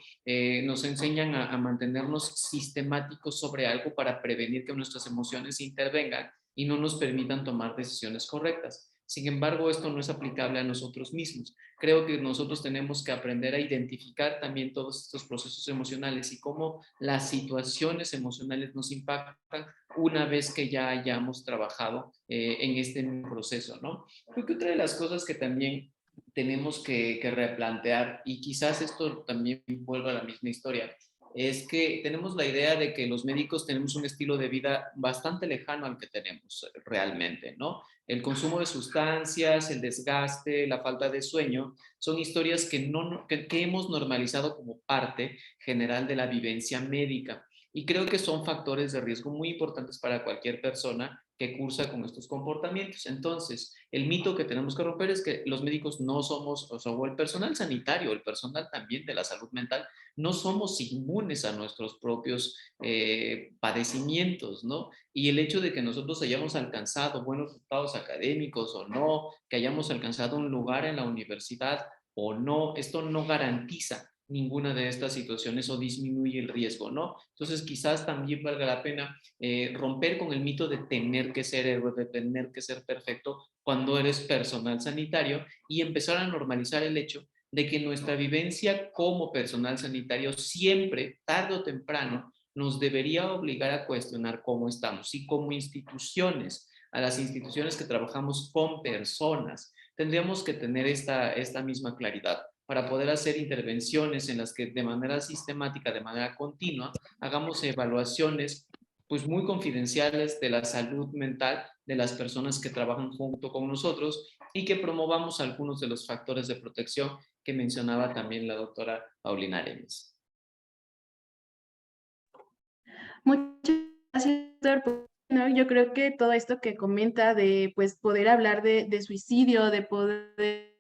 nos enseñan a mantenernos sistemáticos sobre algo para prevenir que nuestras emociones intervengan y no nos permitan tomar decisiones correctas. Sin embargo, esto no es aplicable a nosotros mismos. Creo que nosotros tenemos que aprender a identificar también todos estos procesos emocionales y cómo las situaciones emocionales nos impactan una vez que ya hayamos trabajado en este proceso, ¿no? Creo que otra de las cosas que también tenemos que replantear, y quizás esto también vuelva a la misma historia, es que tenemos la idea de que los médicos tenemos un estilo de vida bastante lejano al que tenemos realmente, ¿no? El consumo de sustancias, el desgaste, la falta de sueño, son historias que hemos normalizado como parte general de la vivencia médica. Y creo que son factores de riesgo muy importantes para cualquier persona que cursa con estos comportamientos. Entonces, el mito que tenemos que romper es que los médicos no somos, o el personal sanitario, el personal también de la salud mental, no somos inmunes a nuestros propios padecimientos, ¿no? Y el hecho de que nosotros hayamos alcanzado buenos resultados académicos o no, que hayamos alcanzado un lugar en la universidad o no, esto no garantiza ninguna de estas situaciones o disminuye el riesgo, ¿no? Entonces quizás también valga la pena romper con el mito de tener que ser héroe, de tener que ser perfecto cuando eres personal sanitario y empezar a normalizar el hecho de que nuestra vivencia como personal sanitario siempre, tarde o temprano, nos debería obligar a cuestionar cómo estamos y como instituciones, a las instituciones que trabajamos con personas, tendríamos que tener esta misma claridad para poder hacer intervenciones en las que de manera sistemática, de manera continua, hagamos evaluaciones pues muy confidenciales de la salud mental de las personas que trabajan junto con nosotros y que promovamos algunos de los factores de protección que mencionaba también la doctora Paulina Arenas. Muchas gracias, doctor. No, yo creo que todo esto que comenta de pues poder hablar de suicidio, de poder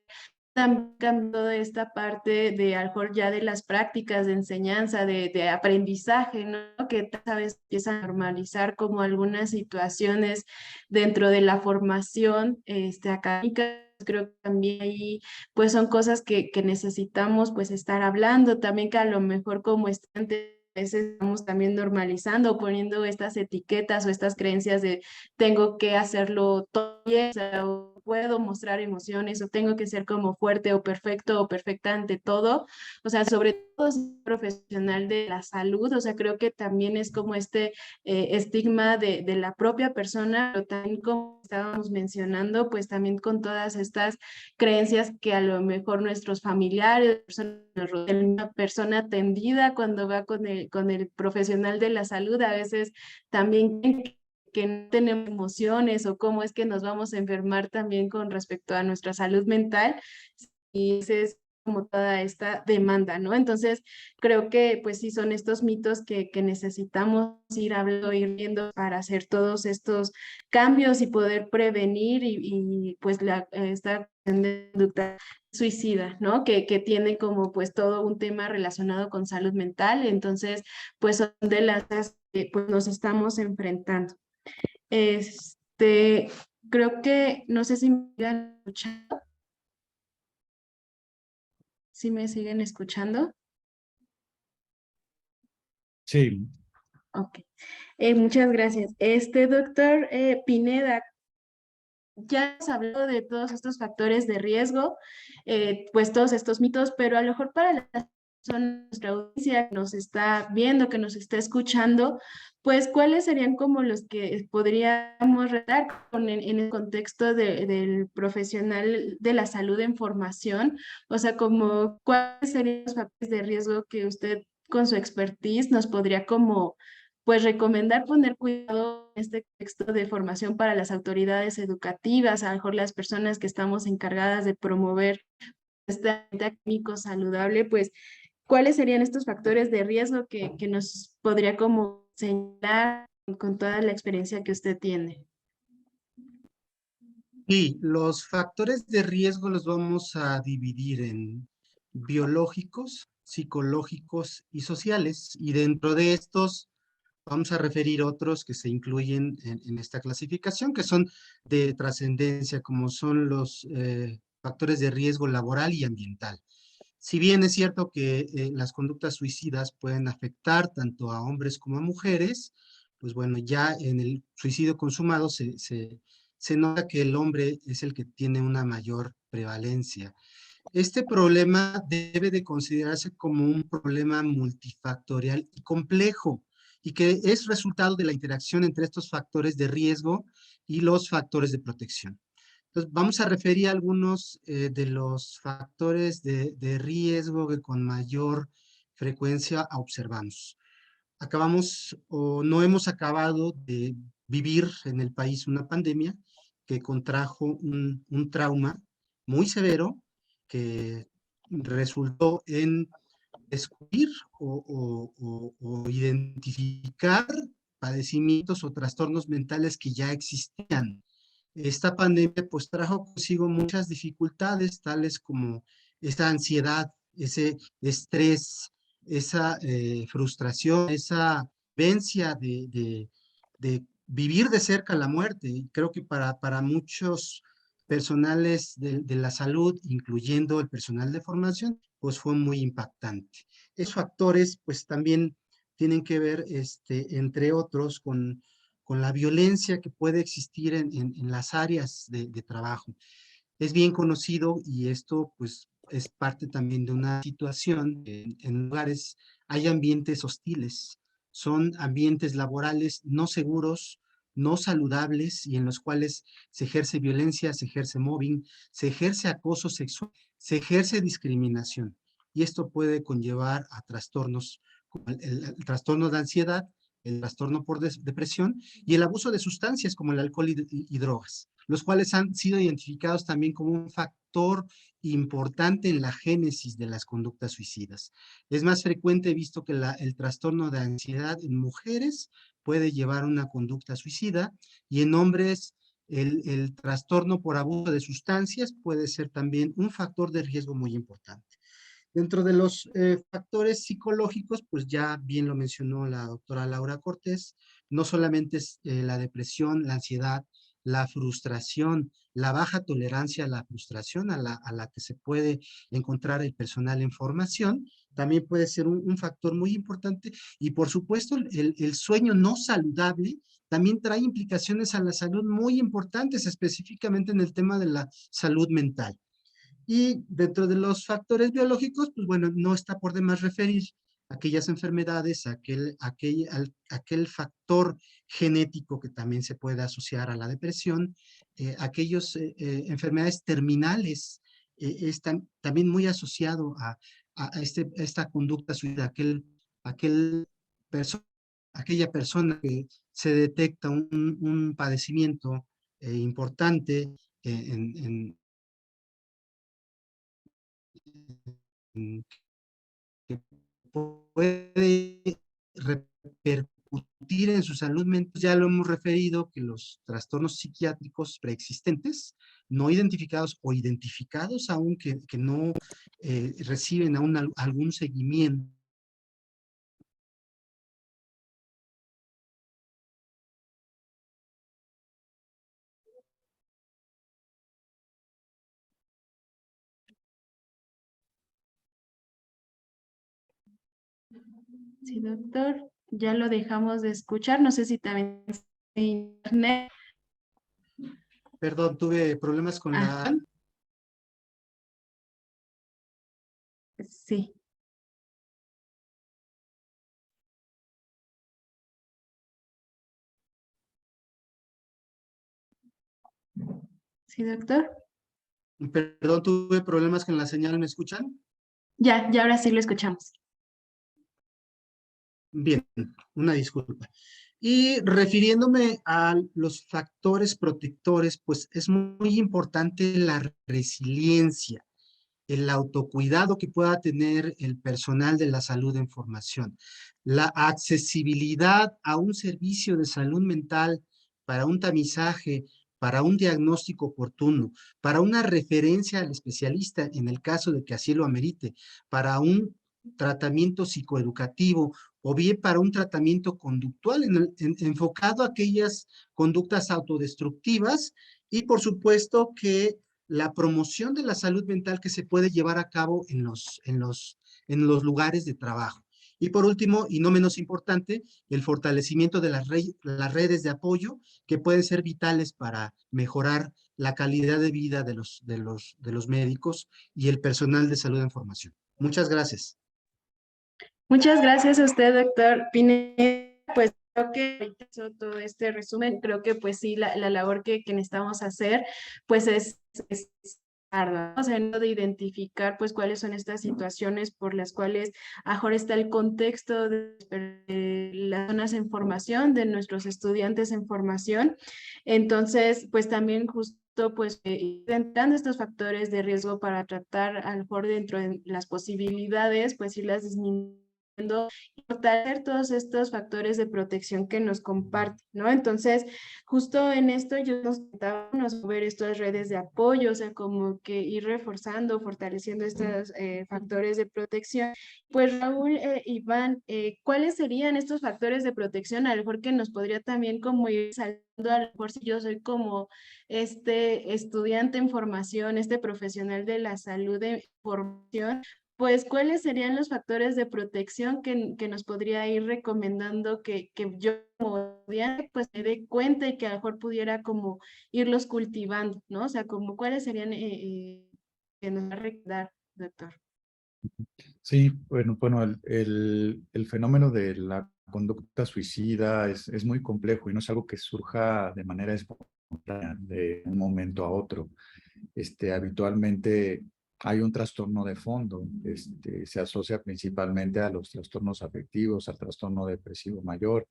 también cambiar toda esta parte de a lo mejor ya de las prácticas de enseñanza, de aprendizaje, ¿no? Que cada vez empiezan a normalizar como algunas situaciones dentro de la formación académica. Creo que también ahí pues son cosas que necesitamos pues estar hablando, también que a lo mejor como estudiantes a veces estamos también normalizando, poniendo estas etiquetas o estas creencias de tengo que hacerlo todo bien, o sea, o puedo mostrar emociones, o tengo que ser como fuerte o perfecto o perfecta ante todo. O sea, sobre todo es un profesional de la salud, o sea, creo que también es como este estigma de la propia persona, pero también como estábamos mencionando, pues también con todas estas creencias que a lo mejor nuestros familiares, una persona atendida cuando va con el profesional de la salud, a veces también que no tenemos emociones o cómo es que nos vamos a enfermar también con respecto a nuestra salud mental. Y ese es como toda esta demanda, ¿no? Entonces, creo que pues sí son estos mitos que necesitamos ir hablando, ir viendo para hacer todos estos cambios y poder prevenir pues esta conducta suicida, ¿no? Que tiene como pues todo un tema relacionado con salud mental. Entonces, pues son de las que pues nos estamos enfrentando. Este, creo que, no sé si me siguen escuchando. ¿Sí me siguen escuchando? Sí, Ok. Muchas gracias. Doctor Pineda, ya has hablado de todos estos factores de riesgo, pues todos estos mitos, pero a lo mejor para las personas, nuestra audiencia que nos está viendo, que nos está escuchando, pues cuáles serían como los que podríamos redar en el contexto del profesional de la salud en formación, o sea, como cuáles serían los factores de riesgo que usted con su expertise nos podría como pues recomendar poner cuidado en este texto de formación para las autoridades educativas, a lo mejor las personas que estamos encargadas de promover este ambiente académico saludable, pues, ¿cuáles serían estos factores de riesgo que nos podría como señalar con toda la experiencia que usted tiene? Y los factores de riesgo los vamos a dividir en biológicos, psicológicos y sociales. Y dentro de estos vamos a referir otros que se incluyen en esta clasificación, que son de trascendencia, como son los factores de riesgo laboral y ambiental. Si bien es cierto que las conductas suicidas pueden afectar tanto a hombres como a mujeres, pues bueno, ya en el suicidio consumado se nota que el hombre es el que tiene una mayor prevalencia. Este problema debe de considerarse como un problema multifactorial y complejo, y que es resultado de la interacción entre estos factores de riesgo y los factores de protección. Entonces, vamos a referir algunos de los factores de riesgo que con mayor frecuencia observamos. Acabamos o no hemos acabado de vivir en el país una pandemia que contrajo un trauma muy severo que resultó en descubrir o identificar padecimientos o trastornos mentales que ya existían. Esta pandemia pues trajo consigo muchas dificultades, tales como esa ansiedad, ese estrés, esa frustración, esa vivencia de vivir de cerca la muerte. Y creo que para muchos personales de la salud, incluyendo el personal de formación, pues fue muy impactante. Esos factores pues también tienen que ver, entre otros, con la violencia que puede existir en las áreas de trabajo. Es bien conocido y esto pues es parte también de una situación en lugares hay ambientes hostiles, son ambientes laborales no seguros, no saludables y en los cuales se ejerce violencia, se ejerce mobbing, se ejerce acoso sexual, se ejerce discriminación y esto puede conllevar a trastornos como el trastorno de ansiedad, el trastorno por depresión y el abuso de sustancias como el alcohol y drogas. los cuales han sido identificados también como un factor importante en la génesis de las conductas suicidas. Es más frecuente visto que el trastorno de ansiedad en mujeres puede llevar a una conducta suicida y en hombres el trastorno por abuso de sustancias puede ser también un factor de riesgo muy importante. Dentro de los factores psicológicos, pues ya bien lo mencionó la doctora Laura Cortés, no solamente es la depresión, la ansiedad, la frustración, la baja tolerancia a la frustración a la que se puede encontrar el personal en formación, también puede ser un factor muy importante y por supuesto el sueño no saludable también trae implicaciones a la salud muy importantes, específicamente en el tema de la salud mental. Y dentro de los factores biológicos, pues bueno, no está por demás referir aquellas enfermedades, aquel factor genético que también se puede asociar a la depresión, aquellas enfermedades terminales, también muy asociado a esta conducta suicida, aquella persona que se detecta un padecimiento importante que puede repercutir en su salud mental. Ya lo hemos referido que los trastornos psiquiátricos preexistentes, no identificados o identificados aún que no reciben aún algún seguimiento. Sí, doctor, ya lo dejamos de escuchar. No sé si también es internet. Perdón, tuve problemas con Ah, la... sí, sí, doctor. Perdón, tuve problemas con la señal, ¿me escuchan? Ya ahora sí lo escuchamos. Bien, una disculpa. Y refiriéndome a los factores protectores, pues es muy importante la resiliencia, el autocuidado que pueda tener el personal de la salud en formación, la accesibilidad a un servicio de salud mental para un tamizaje, para un diagnóstico oportuno, para una referencia al especialista en el caso de que así lo amerite, para un tratamiento psicoeducativo o bien para un tratamiento conductual enfocado a aquellas conductas autodestructivas y por supuesto que la promoción de la salud mental que se puede llevar a cabo en los lugares de trabajo. Y por último, y no menos importante, el fortalecimiento de las redes de apoyo que pueden ser vitales para mejorar la calidad de vida de los médicos y el personal de salud en formación. Muchas gracias. Muchas gracias a usted, doctor Pineda. Pues creo que ahorita hizo todo este resumen, creo que pues sí, la labor que necesitamos hacer, pues es ardua, ¿no? O sea, ¿no? De identificar pues cuáles son estas situaciones por las cuales ahora está el contexto de las zonas en formación, de nuestros estudiantes en formación. Entonces, pues también justo pues identificando estos factores de riesgo para tratar a lo mejor dentro de las posibilidades, pues irlas disminuyendo y fortalecer todos estos factores de protección que nos comparten, ¿no? Entonces, justo en esto yo nos contábamos ver estas redes de apoyo, o sea, como que ir reforzando, fortaleciendo estos factores de protección. Pues Raúl, Iván, ¿cuáles serían estos factores de protección? A lo mejor que nos podría también como ir saliendo, a lo mejor si yo soy como este estudiante en formación, este profesional de la salud en formación, pues, ¿cuáles serían los factores de protección que nos podría ir recomendando que yo como estudiante pues me dé cuenta y que a lo mejor pudiera como irlos cultivando, ¿no? O sea, como cuáles serían que nos va a recomendar, doctor. Sí, bueno, el fenómeno de la conducta suicida es muy complejo y no es algo que surja de manera espontánea de un momento a otro. Habitualmente hay un trastorno de fondo, se asocia principalmente a los trastornos afectivos, al trastorno depresivo mayor,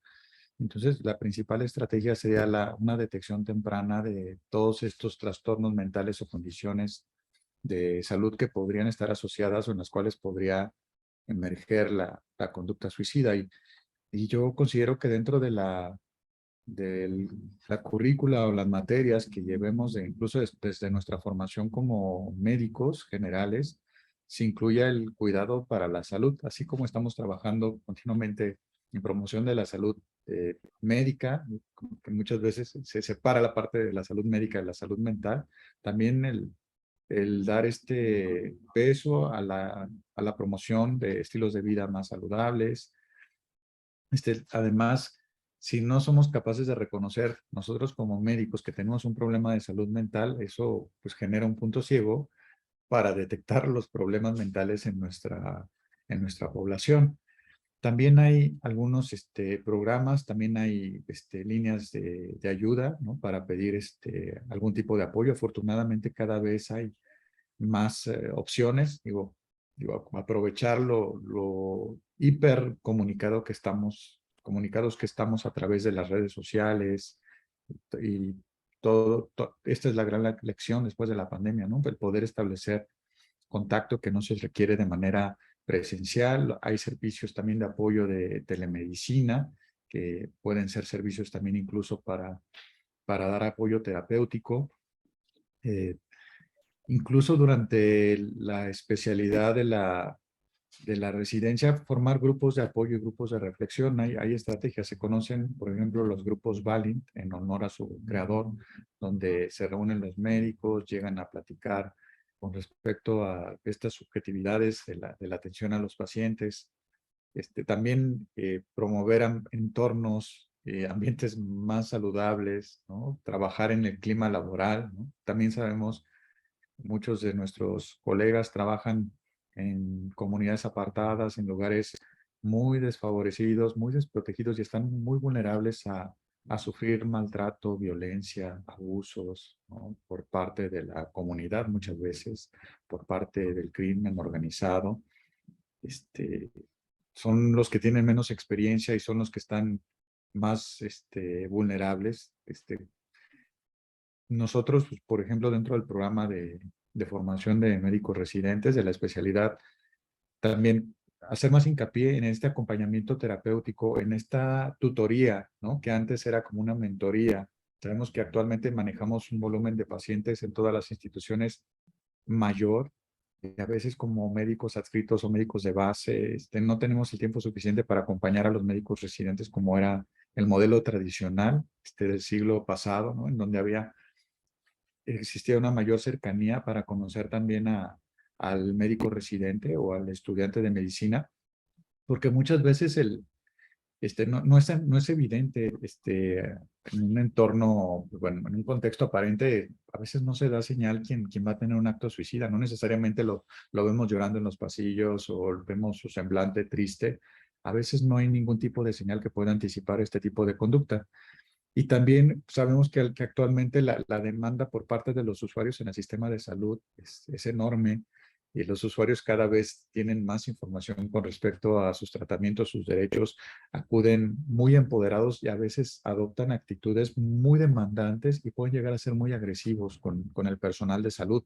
Entonces, la principal estrategia sería una detección temprana de todos estos trastornos mentales o condiciones de salud que podrían estar asociadas o en las cuales podría emerger la conducta suicida. Y yo considero que dentro de la currícula o las materias que llevemos, incluso desde nuestra formación como médicos generales, se incluya el cuidado para la salud, así como estamos trabajando continuamente en promoción de la salud médica, que muchas veces se separa la parte de la salud médica de la salud mental, también el dar este peso a la promoción de estilos de vida más saludables. Además, si no somos capaces de reconocer nosotros como médicos que tenemos un problema de salud mental, eso pues genera un punto ciego para detectar los problemas mentales en nuestra población. También hay algunos programas, también hay líneas de ayuda, ¿no? Para pedir algún tipo de apoyo. Afortunadamente cada vez hay más opciones. Digo, aprovechar lo hiper comunicados que estamos a través de las redes sociales y esta es la gran lección después de la pandemia, ¿no? El poder establecer contacto que no se requiere de manera presencial. Hay servicios también de apoyo de telemedicina, que pueden ser servicios también incluso para dar apoyo terapéutico. Incluso durante la especialidad de la residencia, formar grupos de apoyo y grupos de reflexión. Hay estrategias, se conocen, por ejemplo, los grupos Valiant, en honor a su creador, donde se reúnen los médicos, llegan a platicar con respecto a estas subjetividades de la atención a los pacientes. También promover entornos, ambientes más saludables, ¿no? Trabajar en el clima laboral, ¿no? También sabemos, muchos de nuestros colegas trabajan en comunidades apartadas, en lugares muy desfavorecidos, muy desprotegidos y están muy vulnerables a sufrir maltrato, violencia, abusos, ¿no? Por parte de la comunidad muchas veces, por parte del crimen organizado. Son los que tienen menos experiencia y son los que están más vulnerables. Nosotros, pues, por ejemplo, dentro del programa de formación de médicos residentes de la especialidad, también hacer más hincapié en este acompañamiento terapéutico, en esta tutoría, ¿no? Que antes era como una mentoría. Sabemos que actualmente manejamos un volumen de pacientes en todas las instituciones mayor, y a veces como médicos adscritos o médicos de base, no tenemos el tiempo suficiente para acompañar a los médicos residentes como era el modelo tradicional del siglo pasado, ¿no? En donde existía una mayor cercanía para conocer también al médico residente o al estudiante de medicina, porque muchas veces no es evidente en un entorno, bueno, en un contexto aparente, a veces no se da señal quién va a tener un acto suicida, no necesariamente lo vemos llorando en los pasillos o vemos su semblante triste, a veces no hay ningún tipo de señal que pueda anticipar este tipo de conducta. Y también sabemos que actualmente la demanda por parte de los usuarios en el sistema de salud es enorme y los usuarios cada vez tienen más información con respecto a sus tratamientos, sus derechos, acuden muy empoderados y a veces adoptan actitudes muy demandantes y pueden llegar a ser muy agresivos con el personal de salud.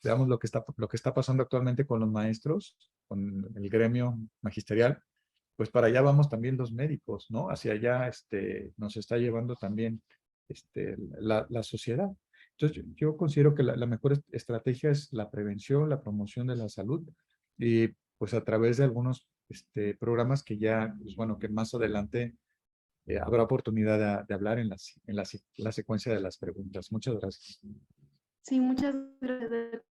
Veamos lo que está pasando actualmente con los maestros, con el gremio magisterial. Pues para allá vamos también los médicos, ¿no? Hacia allá nos está llevando también la sociedad. Entonces, yo considero que la mejor estrategia es la prevención, la promoción de la salud y pues a través de algunos programas que ya, pues bueno, que más adelante habrá oportunidad de hablar en la secuencia de las preguntas. Muchas gracias. Sí, muchas gracias.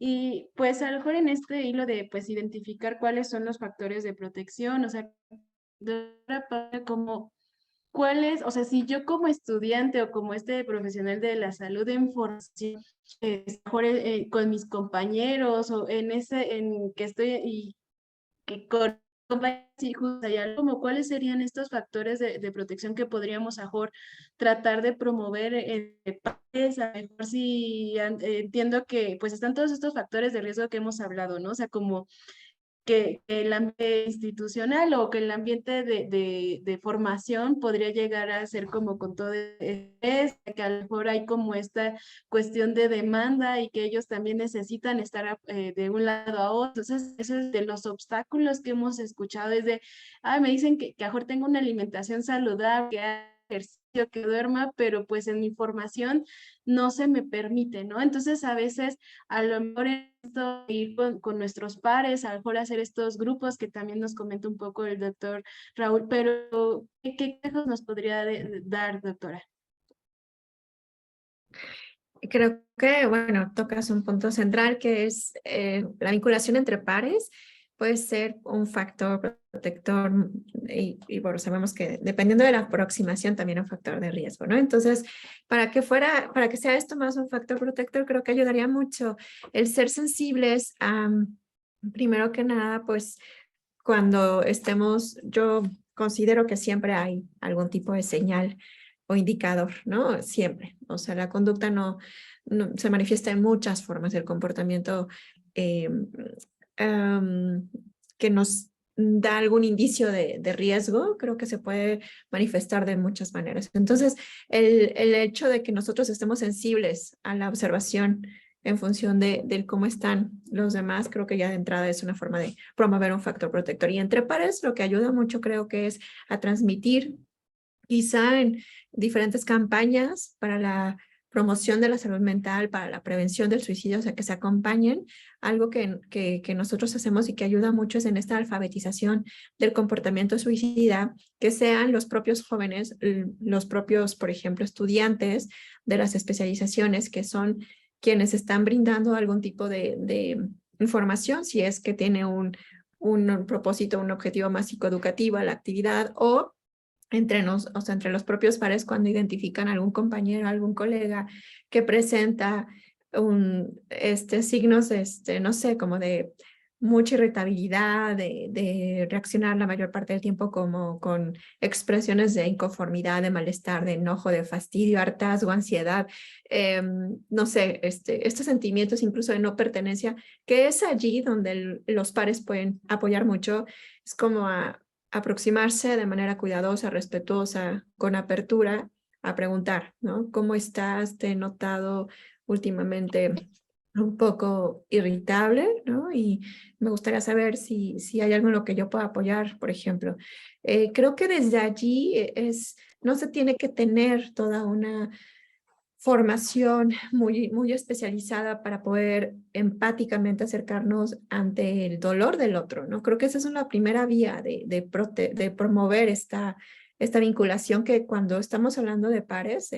Y pues a lo mejor en este hilo de pues identificar cuáles son los factores de protección, o sea, de otra parte, como cuáles, o sea, si yo como estudiante o como este profesional de la salud en formación, mejor con mis compañeros o en que estoy y que con hijos hay algo como cuáles serían estos factores de protección que podríamos mejor tratar de promover en países, a lo mejor si entiendo que pues están todos estos factores de riesgo que hemos hablado, ¿no? O sea, como que el ambiente institucional o que el ambiente de formación podría llegar a ser como con todo estrés, que a lo mejor hay como esta cuestión de demanda y que ellos también necesitan estar de un lado a otro. Entonces, eso es de los obstáculos que hemos escuchado, es de, me dicen que a lo mejor tengo una alimentación saludable, que haga ejercicio, que duerma, pero pues en mi formación no se me permite, ¿no? Entonces, a veces, a lo mejor esto, ir con nuestros pares, a lo mejor hacer estos grupos que también nos comenta un poco el doctor Raúl, pero ¿qué consejos nos podría dar, doctora? Creo que, bueno, tocas un punto central que es la vinculación entre pares puede ser un factor protector y bueno, sabemos que dependiendo de la aproximación también un factor de riesgo, ¿no? Entonces, para que sea esto más un factor protector, creo que ayudaría mucho el ser sensibles a, primero que nada, pues cuando estemos, yo considero que siempre hay algún tipo de señal o indicador, ¿no? Siempre. O sea, la conducta no se manifiesta en muchas formas. El comportamiento que nos da algún indicio de riesgo, creo que se puede manifestar de muchas maneras. Entonces, el hecho de que nosotros estemos sensibles a la observación en función de cómo están los demás, creo que ya de entrada es una forma de promover un factor protector. Y entre pares, lo que ayuda mucho creo que es a transmitir, quizá en diferentes campañas para la promoción de la salud mental, para la prevención del suicidio, o sea, que se acompañen. Algo que nosotros hacemos y que ayuda mucho es en esta alfabetización del comportamiento suicida, que sean los propios jóvenes, los propios, por ejemplo, estudiantes de las especializaciones, que son quienes están brindando algún tipo de información, si es que tiene un propósito, un objetivo más psicoeducativo a la actividad, o entre los propios pares cuando identifican a algún compañero, algún colega que presenta signos, no sé, como de mucha irritabilidad, de reaccionar la mayor parte del tiempo como con expresiones de inconformidad, de malestar, de enojo, de fastidio, hartazgo, ansiedad, no sé, estos sentimientos incluso de no pertenencia, que es allí donde los pares pueden apoyar mucho, es como aproximarse de manera cuidadosa, respetuosa, con apertura, a preguntar, ¿no? ¿Cómo estás? Te he notado últimamente un poco irritable, ¿no? Y me gustaría saber si hay algo en lo que yo pueda apoyar, por ejemplo. Creo que desde allí no se tiene que tener toda una formación muy especializada para poder empáticamente acercarnos ante el dolor del otro, ¿no? Creo que esa es una primera vía de promover esta vinculación que cuando estamos hablando de pares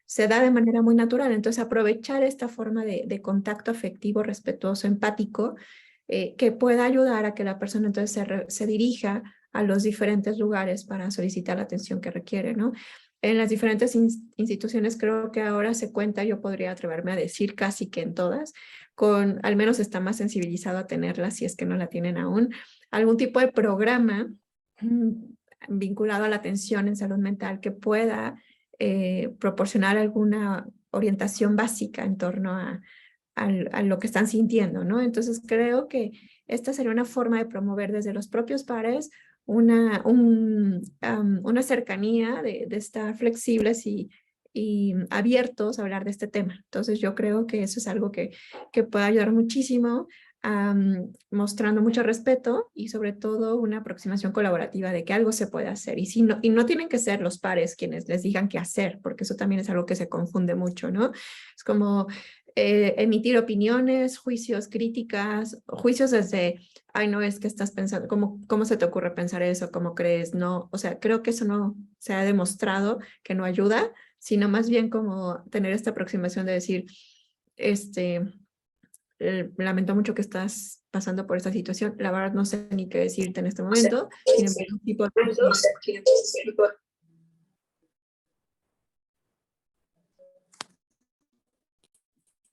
se da de manera muy natural. Entonces, aprovechar esta forma de contacto afectivo, respetuoso, empático, que pueda ayudar a que la persona entonces se dirija a los diferentes lugares para solicitar la atención que requiere, ¿no? En las diferentes instituciones creo que ahora se cuenta, yo podría atreverme a decir casi que en todas, al menos está más sensibilizado a tenerla si es que no la tienen aún, algún tipo de programa vinculado a la atención en salud mental que pueda proporcionar alguna orientación básica en torno a lo que están sintiendo, ¿no? Entonces creo que esta sería una forma de promover desde los propios pares una cercanía de estar flexibles y abiertos a hablar de este tema. Entonces yo creo que eso es algo que puede ayudar muchísimo, mostrando mucho respeto y sobre todo una aproximación colaborativa de que algo se puede hacer. Y no tienen que ser los pares quienes les digan qué hacer, porque eso también es algo que se confunde mucho, ¿no? Es como emitir opiniones, juicios, críticas, juicios desde, ay, no, es que estás pensando, ¿cómo se te ocurre pensar eso? ¿Cómo crees? No, o sea, creo que eso no se ha demostrado que no ayuda, sino más bien como tener esta aproximación de decir, lamento mucho que estás pasando por esta situación, la verdad no sé ni qué decirte en este momento, sin embargo, tipo de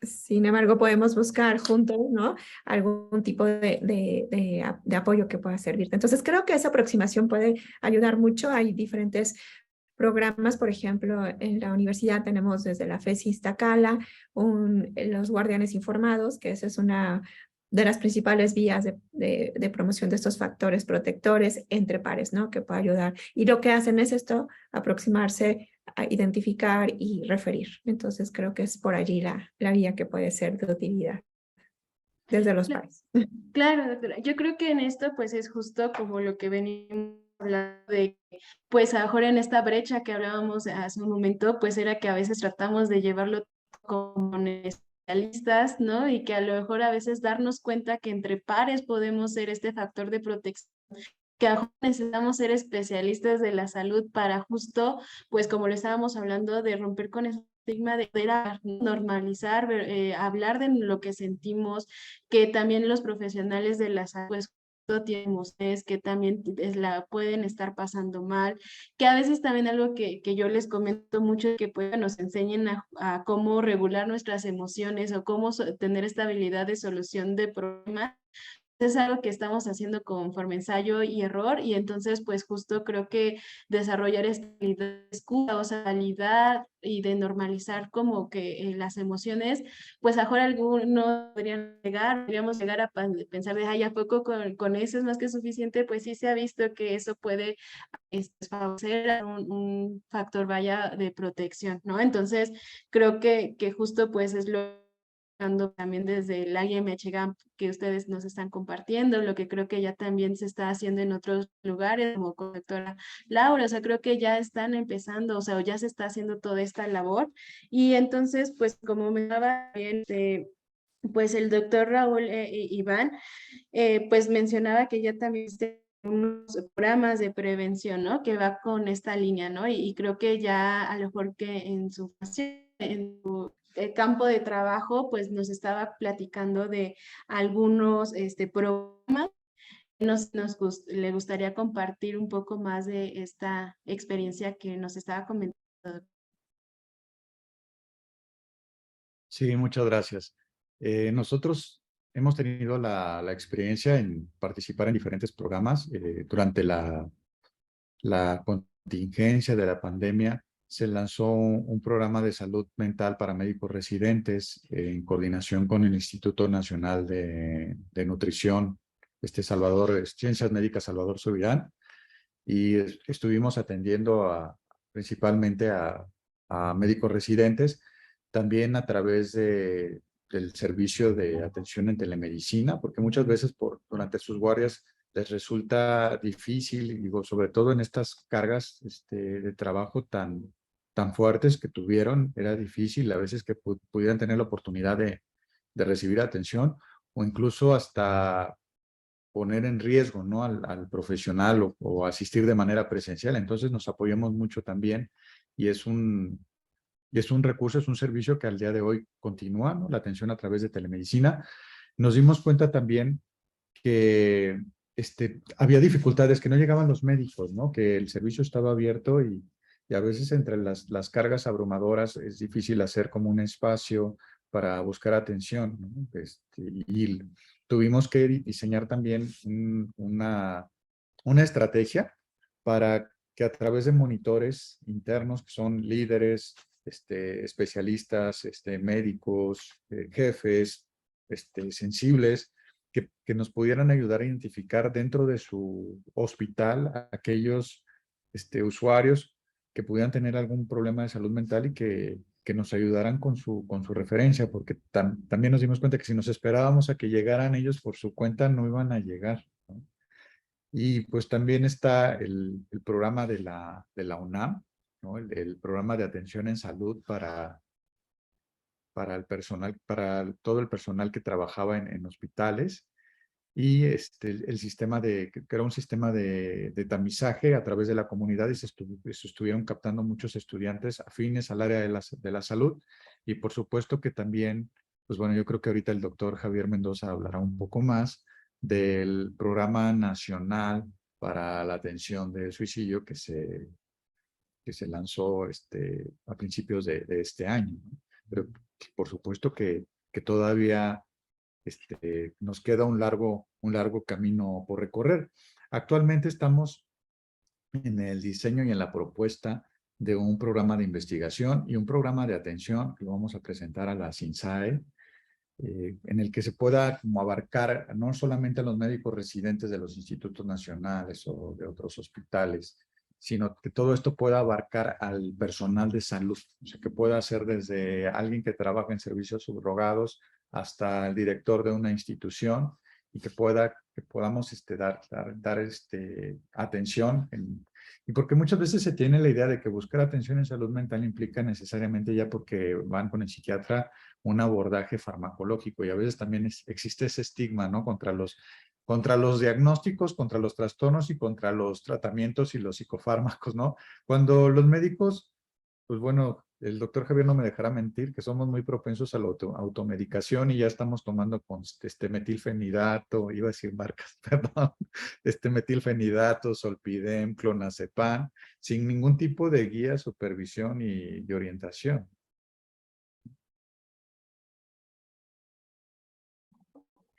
Sin embargo, podemos buscar juntos, ¿no? Algún tipo de apoyo que pueda servirte. Entonces, creo que esa aproximación puede ayudar mucho. Hay diferentes programas, por ejemplo, en la universidad tenemos desde la FES Iztacala, los Guardianes Informados, que esa es una de las principales vías de promoción de estos factores protectores entre pares, ¿no? Que puede ayudar. Y lo que hacen es esto, aproximarse a identificar y referir. Entonces creo que es por allí la vía que puede ser de utilidad desde los pares. Claro, doctora. Yo creo que en esto pues es justo como lo que venimos hablando de, pues a lo mejor en esta brecha que hablábamos hace un momento, pues era que a veces tratamos de llevarlo como especialistas, ¿no? Y que a lo mejor a veces darnos cuenta que entre pares podemos ser este factor de protección, que a lo mejor necesitamos ser especialistas de la salud para justo, pues como lo estábamos hablando, de romper con ese estigma de poder normalizar, hablar de lo que sentimos, que también los profesionales de la salud, pues tienen ustedes que también la pueden estar pasando mal, que a veces también algo que yo les comento mucho es que pues, nos enseñen a cómo regular nuestras emociones o cómo tener esta habilidad de solución de problemas. Es algo que estamos haciendo conforme ensayo y error, y entonces pues justo creo que desarrollar esta habilidad de escucha, o sea, validar y de normalizar como que las emociones, pues a lo mejor algunos podríamos llegar a pensar de, ay, ¿a poco con eso es más que suficiente? Pues sí se ha visto que eso puede favorecer un factor, vaya, de protección, ¿no? Entonces creo que justo pues es lo también desde el IMHGAMP que ustedes nos están compartiendo, lo que creo que ya también se está haciendo en otros lugares, como con la doctora Laura, o sea, creo que ya están empezando, o sea, ya se está haciendo toda esta labor. Y entonces, pues como me daba bien, pues el doctor Raúl Iván, pues mencionaba que ya también unos programas de prevención, ¿no? Que va con esta línea, ¿no? Y creo que ya a lo mejor que en su campo de trabajo, pues nos estaba platicando de algunos programas. Le gustaría compartir un poco más de esta experiencia que nos estaba comentando. Sí, muchas gracias. Nosotros hemos tenido la experiencia en participar en diferentes programas. Durante la contingencia de la pandemia, se lanzó un programa de salud mental para médicos residentes en coordinación con el Instituto Nacional de Nutrición, Ciencias Médicas Salvador Subirán, y estuvimos atendiendo principalmente a médicos residentes, también a través del servicio de atención en telemedicina, porque muchas veces durante sus guardias les resulta difícil, digo, sobre todo en estas cargas de trabajo tan fuertes que tuvieron, era difícil a veces que pudieran tener la oportunidad de recibir atención o incluso hasta poner en riesgo, ¿no? al profesional o asistir de manera presencial. Entonces nos apoyamos mucho también y es un recurso, es un servicio que al día de hoy continúa, ¿no? La atención a través de telemedicina. Nos dimos cuenta también que había dificultades, que no llegaban los médicos, ¿no? Que el servicio estaba abierto y a veces entre las cargas abrumadoras es difícil hacer como un espacio para buscar atención, ¿no? Y tuvimos que diseñar también una estrategia para que a través de monitores internos, que son líderes, especialistas, médicos, jefes, sensibles, que nos pudieran ayudar a identificar dentro de su hospital a aquellos usuarios que pudieran tener algún problema de salud mental y que nos ayudaran con su referencia, porque también nos dimos cuenta que si nos esperábamos a que llegaran ellos por su cuenta, no iban a llegar, ¿no? Y pues también está el programa de la UNAM, ¿no? El programa de atención en salud para el personal, para todo el personal que trabajaba en hospitales, y el sistema que era un sistema de tamizaje a través de la comunidad, y se estuvieron captando muchos estudiantes afines al área de la salud. Y por supuesto que también, pues bueno, yo creo que ahorita el doctor Javier Mendoza hablará un poco más del programa nacional para la atención del suicidio que se lanzó a principios de este año, ¿no? Pero por supuesto que todavía nos queda un largo camino por recorrer. Actualmente estamos en el diseño y en la propuesta de un programa de investigación y un programa de atención que vamos a presentar a la SINSAE en el que se pueda como abarcar no solamente a los médicos residentes de los institutos nacionales o de otros hospitales, sino que todo esto pueda abarcar al personal de salud, o sea, que pueda ser desde alguien que trabaja en servicios subrogados hasta el director de una institución y que podamos dar atención. Y porque muchas veces se tiene la idea de que buscar atención en salud mental implica necesariamente ya porque van con el psiquiatra un abordaje farmacológico y a veces también existe ese estigma, ¿no? Contra los diagnósticos, contra los trastornos y contra los tratamientos y los psicofármacos, ¿no? Cuando los médicos, pues bueno, el doctor Javier no me dejará mentir, que somos muy propensos a la automedicación y ya estamos tomando con metilfenidato, iba a decir marcas, perdón, metilfenidato, Zolpidem, clonazepam, sin ningún tipo de guía, supervisión y orientación.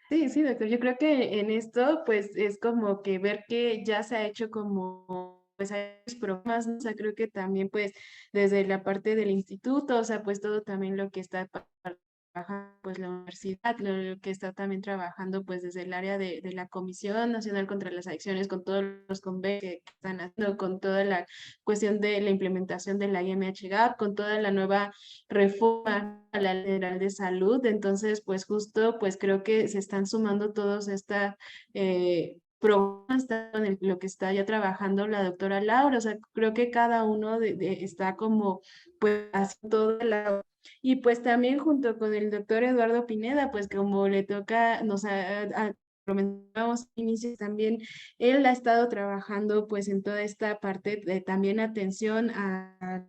Sí, sí, doctor. Yo creo que en esto, pues, es como que ver que ya se ha hecho como, pues, hay programas, ¿no? O sea, creo que también, pues, desde la parte del instituto, o sea, pues, todo también lo que está trabajando, pues, la universidad, lo que está también trabajando, pues, desde el área de la Comisión Nacional contra las Adicciones, con todos los convenios que están haciendo, con toda la cuestión de la implementación de la IMH-GAP, con toda la nueva reforma a la Ley General de Salud. Entonces, pues justo, pues creo que se están sumando todos estas programas en lo que está ya trabajando la doctora Laura. O sea, creo que cada uno está como, pues, haciendo todo el lado. Y pues también junto con el doctor Eduardo Pineda, pues como le toca, comentábamos al inicio también, él ha estado trabajando pues en toda esta parte de también atención a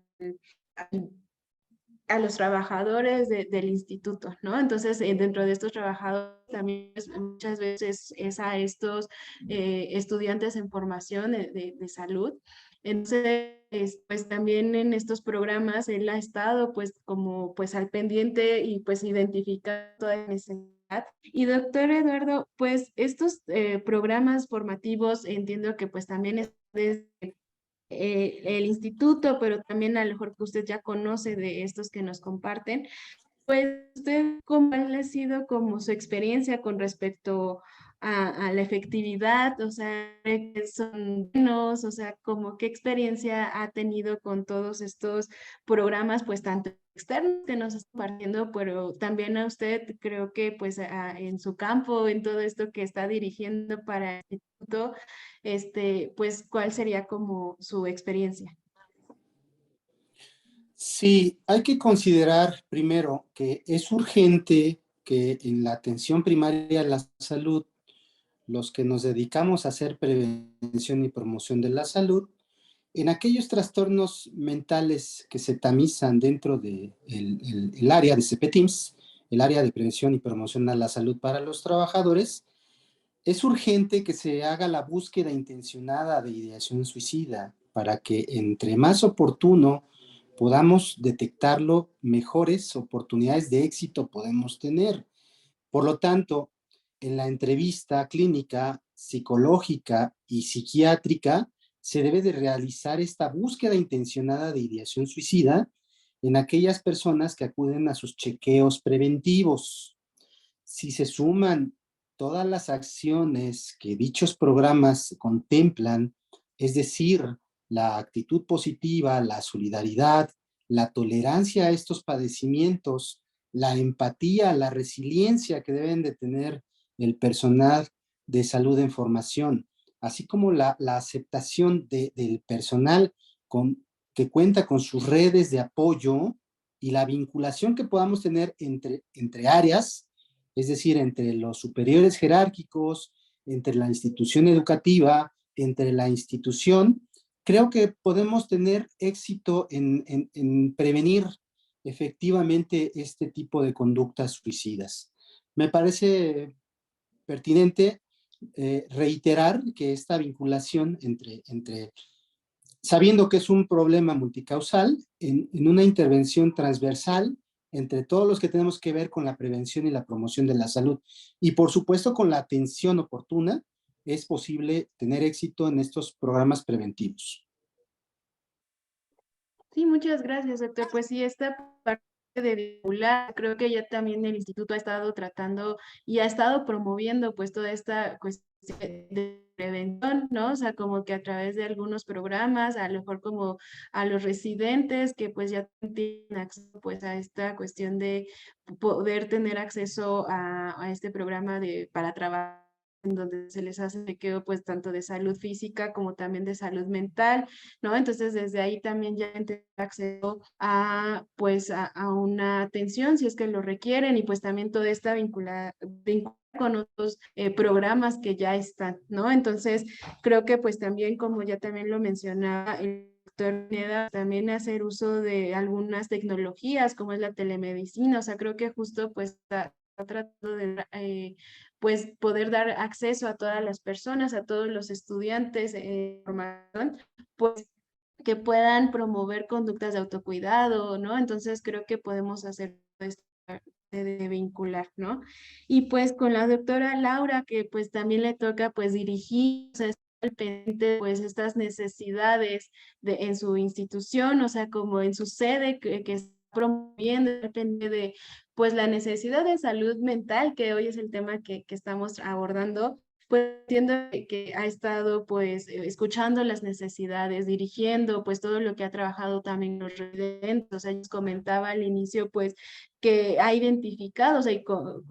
los trabajadores del instituto, ¿no? Entonces, dentro de estos trabajadores también pues, muchas veces es a estos estudiantes en formación de salud. Entonces, pues también en estos programas él ha estado pues como pues al pendiente y pues identificar toda la necesidad. Y doctor Eduardo, pues estos programas formativos entiendo que pues también es desde el instituto, pero también a lo mejor que usted ya conoce de estos que nos comparten, pues usted, ¿cuál ha sido como su experiencia con respecto a la efectividad? O sea, ¿que son buenos? O sea, como qué experiencia ha tenido con todos estos programas, pues tanto externos que nos está compartiendo, pero también a usted creo que pues en su campo, en todo esto que está dirigiendo para el instituto, pues ¿cuál sería como su experiencia? Sí, hay que considerar primero que es urgente que en la atención primaria de la salud, los que nos dedicamos a hacer prevención y promoción de la salud, en aquellos trastornos mentales que se tamizan dentro del el área de CPTIMS, el área de prevención y promoción de la salud para los trabajadores, es urgente que se haga la búsqueda intencionada de ideación suicida para que entre más oportuno podamos detectarlo, mejores oportunidades de éxito podemos tener. Por lo tanto, en la entrevista clínica, psicológica y psiquiátrica, se debe de realizar esta búsqueda intencionada de ideación suicida en aquellas personas que acuden a sus chequeos preventivos. Si se suman todas las acciones que dichos programas contemplan, es decir, la actitud positiva, la solidaridad, la tolerancia a estos padecimientos, la empatía, la resiliencia que deben de tener el personal de salud en formación, así como la aceptación del personal que cuenta con sus redes de apoyo y la vinculación que podamos tener entre áreas, es decir, entre los superiores jerárquicos, entre la institución educativa, entre la institución, creo que podemos tener éxito en prevenir efectivamente este tipo de conductas suicidas. Me parece pertinente reiterar que esta vinculación sabiendo que es un problema multicausal, en una intervención transversal entre todos los que tenemos que ver con la prevención y la promoción de la salud. Y por supuesto con la atención oportuna, es posible tener éxito en estos programas preventivos. Sí, muchas gracias, doctor. Pues sí, esta parte de vincular. Creo que ya también el instituto ha estado tratando y ha estado promoviendo pues toda esta cuestión de prevención, ¿no? O sea, como que a través de algunos programas, a lo mejor como a los residentes que pues ya tienen acceso pues a esta cuestión de poder tener acceso a este programa para trabajar, en donde se les hace chequeo pues tanto de salud física como también de salud mental, ¿no? Entonces desde ahí también ya tienen acceso a pues a una atención si es que lo requieren, y pues también toda esta vinculada con otros programas que ya están, ¿no? Entonces creo que pues también, como ya también lo mencionaba el doctor Pineda, también hacer uso de algunas tecnologías como es la telemedicina. O sea, creo que justo pues está tratando de pues poder dar acceso a todas las personas, a todos los estudiantes en formación, pues que puedan promover conductas de autocuidado, ¿no? Entonces creo que podemos hacer esto de vincular, ¿no? Y pues con la doctora Laura, que pues también le toca pues dirigir, o sea, estar al pendiente de, pues estas necesidades en su institución, o sea, como en su sede que está promoviendo, depende de pues la necesidad de salud mental, que hoy es el tema que estamos abordando. Pues entiendo que ha estado pues escuchando las necesidades, dirigiendo pues todo lo que ha trabajado también los residentes. O sea, ellos comentaba al inicio pues que ha identificado, o sea, y con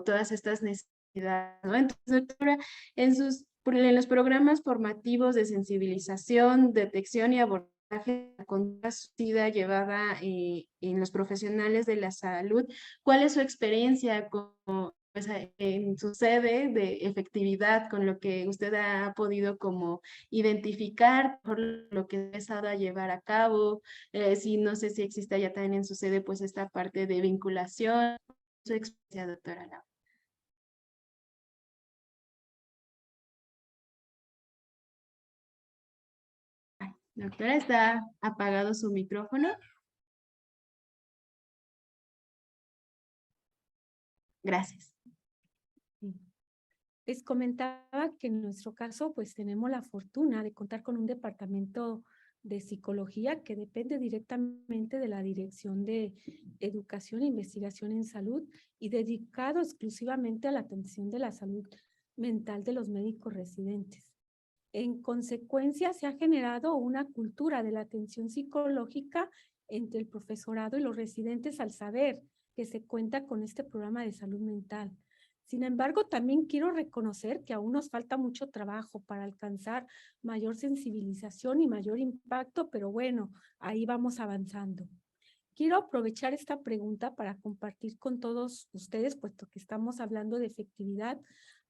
todas estas necesidades, ¿no? Entonces, doctora, en los programas formativos de sensibilización, detección y abordaje de la conducta suicida llevada en los profesionales de la salud, ¿cuál es su experiencia pues, en su sede de efectividad, con lo que usted ha podido como identificar por lo que ha empezado a llevar a cabo? Sí, no sé si existe ya también en su sede pues esta parte de vinculación. Su experiencia, doctora Laura. Doctora, ¿está apagado su micrófono? Gracias. Sí. Les comentaba que en nuestro caso, pues tenemos la fortuna de contar con un departamento de psicología que depende directamente de la Dirección de Educación e Investigación en Salud y dedicado exclusivamente a la atención de la salud mental de los médicos residentes. En consecuencia, se ha generado una cultura de la atención psicológica entre el profesorado y los residentes al saber que se cuenta con este programa de salud mental. Sin embargo, también quiero reconocer que aún nos falta mucho trabajo para alcanzar mayor sensibilización y mayor impacto, pero bueno, ahí vamos avanzando. Quiero aprovechar esta pregunta para compartir con todos ustedes, puesto que estamos hablando de efectividad,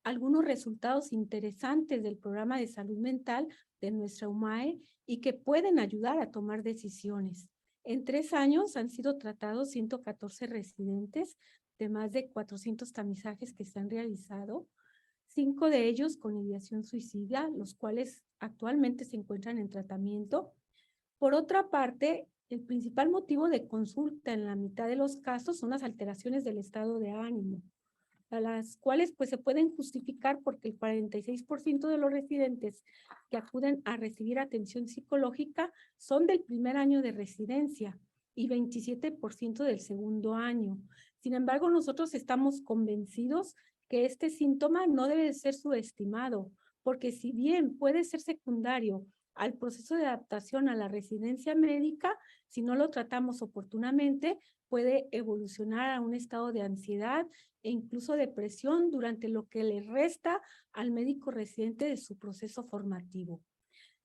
algunos resultados interesantes del programa de salud mental de nuestra UMAE y que pueden ayudar a tomar decisiones. En 3 años han sido tratados 114 residentes de más de 400 tamizajes que se han realizado, 5 de ellos con ideación suicida, los cuales actualmente se encuentran en tratamiento. Por otra parte, el principal motivo de consulta en la mitad de los casos son las alteraciones del estado de ánimo, a las cuales pues se pueden justificar porque el 46% de los residentes que acuden a recibir atención psicológica son del primer año de residencia y 27% del segundo año. Sin embargo, nosotros estamos convencidos que este síntoma no debe ser subestimado, porque si bien puede ser secundario al proceso de adaptación a la residencia médica, si no lo tratamos oportunamente, puede evolucionar a un estado de ansiedad e incluso depresión durante lo que le resta al médico residente de su proceso formativo.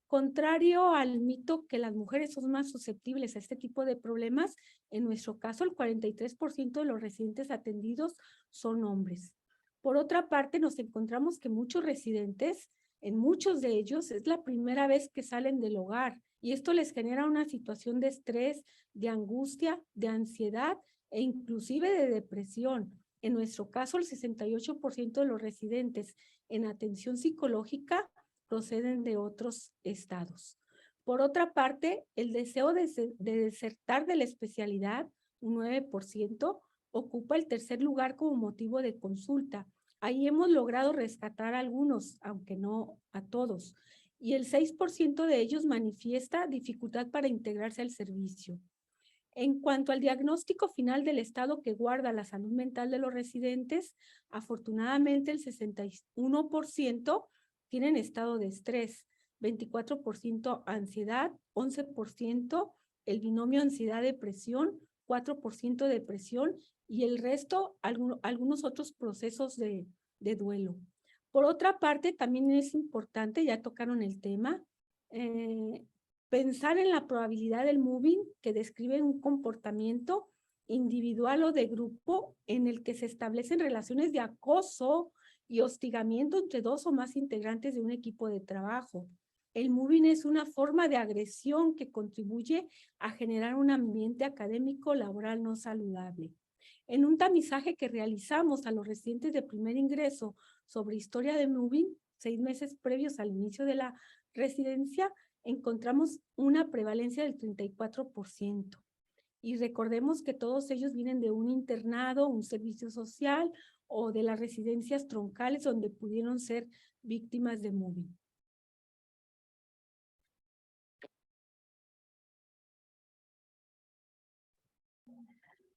Contrario al mito que las mujeres son más susceptibles a este tipo de problemas, en nuestro caso el 43% de los residentes atendidos son hombres. Por otra parte, nos encontramos que muchos residentes, en muchos de ellos, es la primera vez que salen del hogar y esto les genera una situación de estrés, de angustia, de ansiedad e inclusive de depresión. En nuestro caso, el 68% de los residentes en atención psicológica proceden de otros estados. Por otra parte, el deseo de desertar de la especialidad, un 9%, ocupa el tercer lugar como motivo de consulta. Ahí hemos logrado rescatar a algunos, aunque no a todos, y el 6% de ellos manifiesta dificultad para integrarse al servicio. En cuanto al diagnóstico final del estado que guarda la salud mental de los residentes, afortunadamente el 61% tienen estado de estrés, 24% ansiedad, 11% el binomio ansiedad-depresión, 4% depresión y el resto algunos otros procesos de duelo. Por otra parte, también es importante, ya tocaron el tema, pensar en la probabilidad del moving que describe un comportamiento individual o de grupo en el que se establecen relaciones de acoso y hostigamiento entre dos o más integrantes de un equipo de trabajo. El moving es una forma de agresión que contribuye a generar un ambiente académico laboral no saludable. En un tamizaje que realizamos a los residentes de primer ingreso sobre historia de moving, 6 meses previos al inicio de la residencia, encontramos una prevalencia del 34%. Y recordemos que todos ellos vienen de un internado, un servicio social o de las residencias troncales donde pudieron ser víctimas de moving.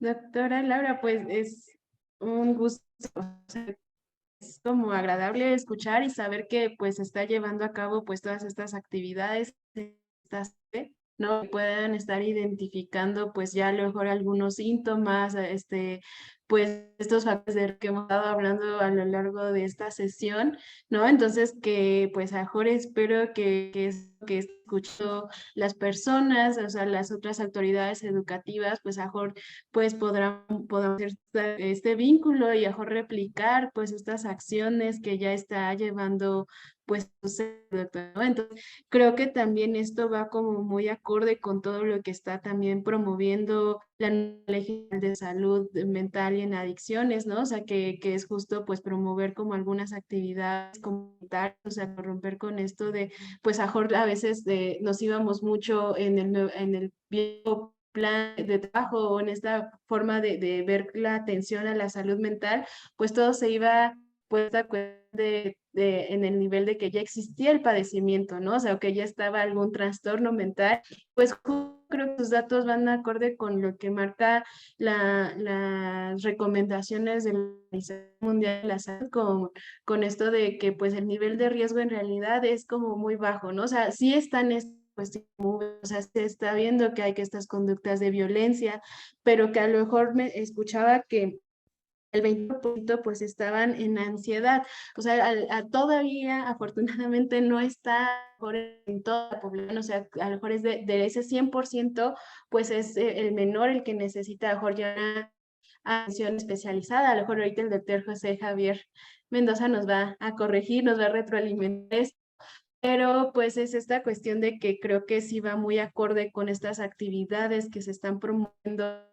Doctora Laura, pues es un gusto, es como agradable escuchar y saber que pues está llevando a cabo pues todas estas actividades, ¿no? Puedan estar identificando pues ya a lo mejor algunos síntomas, pues estos factores de que hemos estado hablando a lo largo de esta sesión, ¿no? Entonces que pues a mejor espero que escuchó las personas, o sea, las otras autoridades educativas, pues a mejor pues podamos hacer este vínculo y a mejor replicar pues estas acciones que ya está llevando pues doctor, ¿no? Entonces creo que también esto va como muy acorde con todo lo que está también promoviendo la Ley General de Salud Mental y en Adicciones, ¿no? O sea, que es justo pues promover como algunas actividades comunitarias, o sea, romper con esto de, pues a veces nos íbamos mucho en el viejo plan de trabajo o en esta forma de ver la atención a la salud mental, pues todo se iba pues en el nivel de que ya existía el padecimiento, ¿no? O sea, que ya estaba algún trastorno mental, pues creo que tus datos van acorde con lo que marca las recomendaciones de la Organización Mundial de la Salud con esto de que pues el nivel de riesgo en realidad es como muy bajo, ¿no? O sea, sí están pues, o sea, se está viendo que hay que estas conductas de violencia, pero que a lo mejor me escuchaba que el 20% pues estaban en ansiedad, o sea, todavía afortunadamente no está en toda la población, o sea, a lo mejor es de ese 100%, pues es el menor el que necesita a lo mejor ya una atención especializada, a lo mejor ahorita el doctor José Javier Mendoza nos va a corregir, nos va a retroalimentar esto, pero pues es esta cuestión de que creo que sí va muy acorde con estas actividades que se están promoviendo,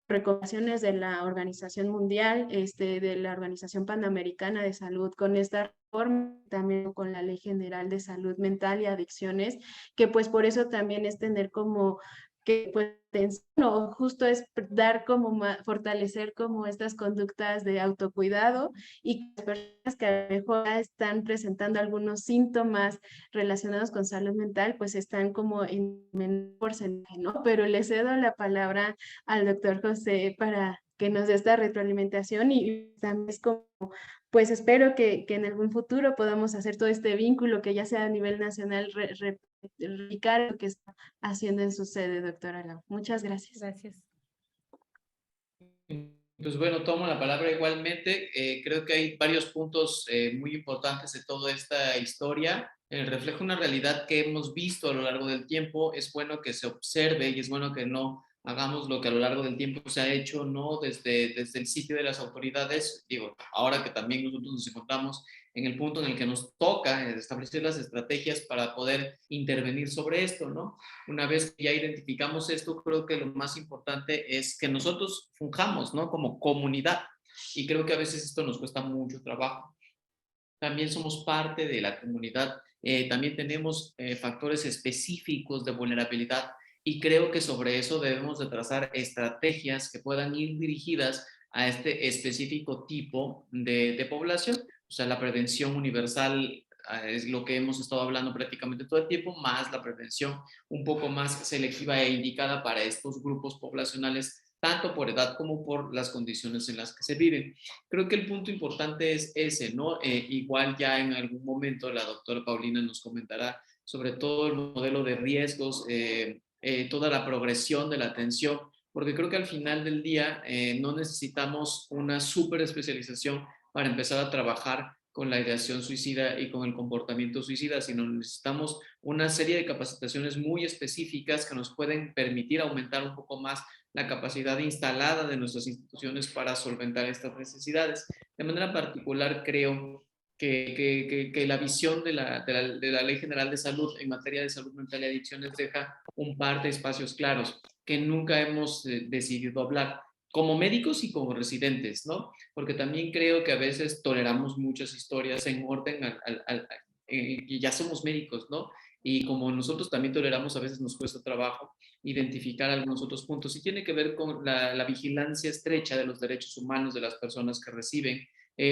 recomendaciones de la Organización Mundial, de la Organización Panamericana de Salud, con esta reforma, también con la Ley General de Salud Mental y Adicciones, que pues por eso también es tener como que pues no, justo es dar como fortalecer como estas conductas de autocuidado y las personas que a lo mejor están presentando algunos síntomas relacionados con salud mental, pues están como en menor porcentaje, ¿no? Pero le cedo la palabra al doctor José para que nos dé esta retroalimentación y también es como, pues espero que en algún futuro podamos hacer todo este vínculo que ya sea a nivel nacional, replicar lo que está haciendo en su sede, doctora Lau. Muchas gracias. Gracias. Pues bueno, tomo la palabra igualmente. Creo que hay varios puntos muy importantes de toda esta historia. Refleja una realidad que hemos visto a lo largo del tiempo. Es bueno que se observe y es bueno que no hagamos lo que a lo largo del tiempo se ha hecho, ¿no? Desde el sitio de las autoridades. Digo, ahora que también nosotros nos encontramos en el punto en el que nos toca establecer las estrategias para poder intervenir sobre esto, ¿no? Una vez que ya identificamos esto, creo que lo más importante es que nosotros fungamos, ¿no? Como comunidad. Y creo que a veces esto nos cuesta mucho trabajo. También somos parte de la comunidad. También tenemos factores específicos de vulnerabilidad y creo que sobre eso debemos de trazar estrategias que puedan ir dirigidas a este específico tipo de población. O sea, la prevención universal es lo que hemos estado hablando prácticamente todo el tiempo, más la prevención un poco más selectiva e indicada para estos grupos poblacionales, tanto por edad como por las condiciones en las que se viven. Creo que el punto importante es ese, ¿no? Igual ya en algún momento la doctora Paulina nos comentará sobre todo el modelo de riesgos, toda la progresión de la atención, porque creo que al final del día no necesitamos una súper especialización para empezar a trabajar con la ideación suicida y con el comportamiento suicida, sino necesitamos una serie de capacitaciones muy específicas que nos pueden permitir aumentar un poco más la capacidad instalada de nuestras instituciones para solventar estas necesidades. De manera particular, creo que la visión de la Ley General de Salud en materia de salud mental y adicciones deja un par de espacios claros que nunca hemos decidido hablar, como médicos y como residentes, ¿no? Porque también creo que a veces toleramos muchas historias en orden y ya somos médicos, ¿no? Y como nosotros también toleramos, a veces nos cuesta trabajo identificar algunos otros puntos. Y tiene que ver con la vigilancia estrecha de los derechos humanos de las personas que reciben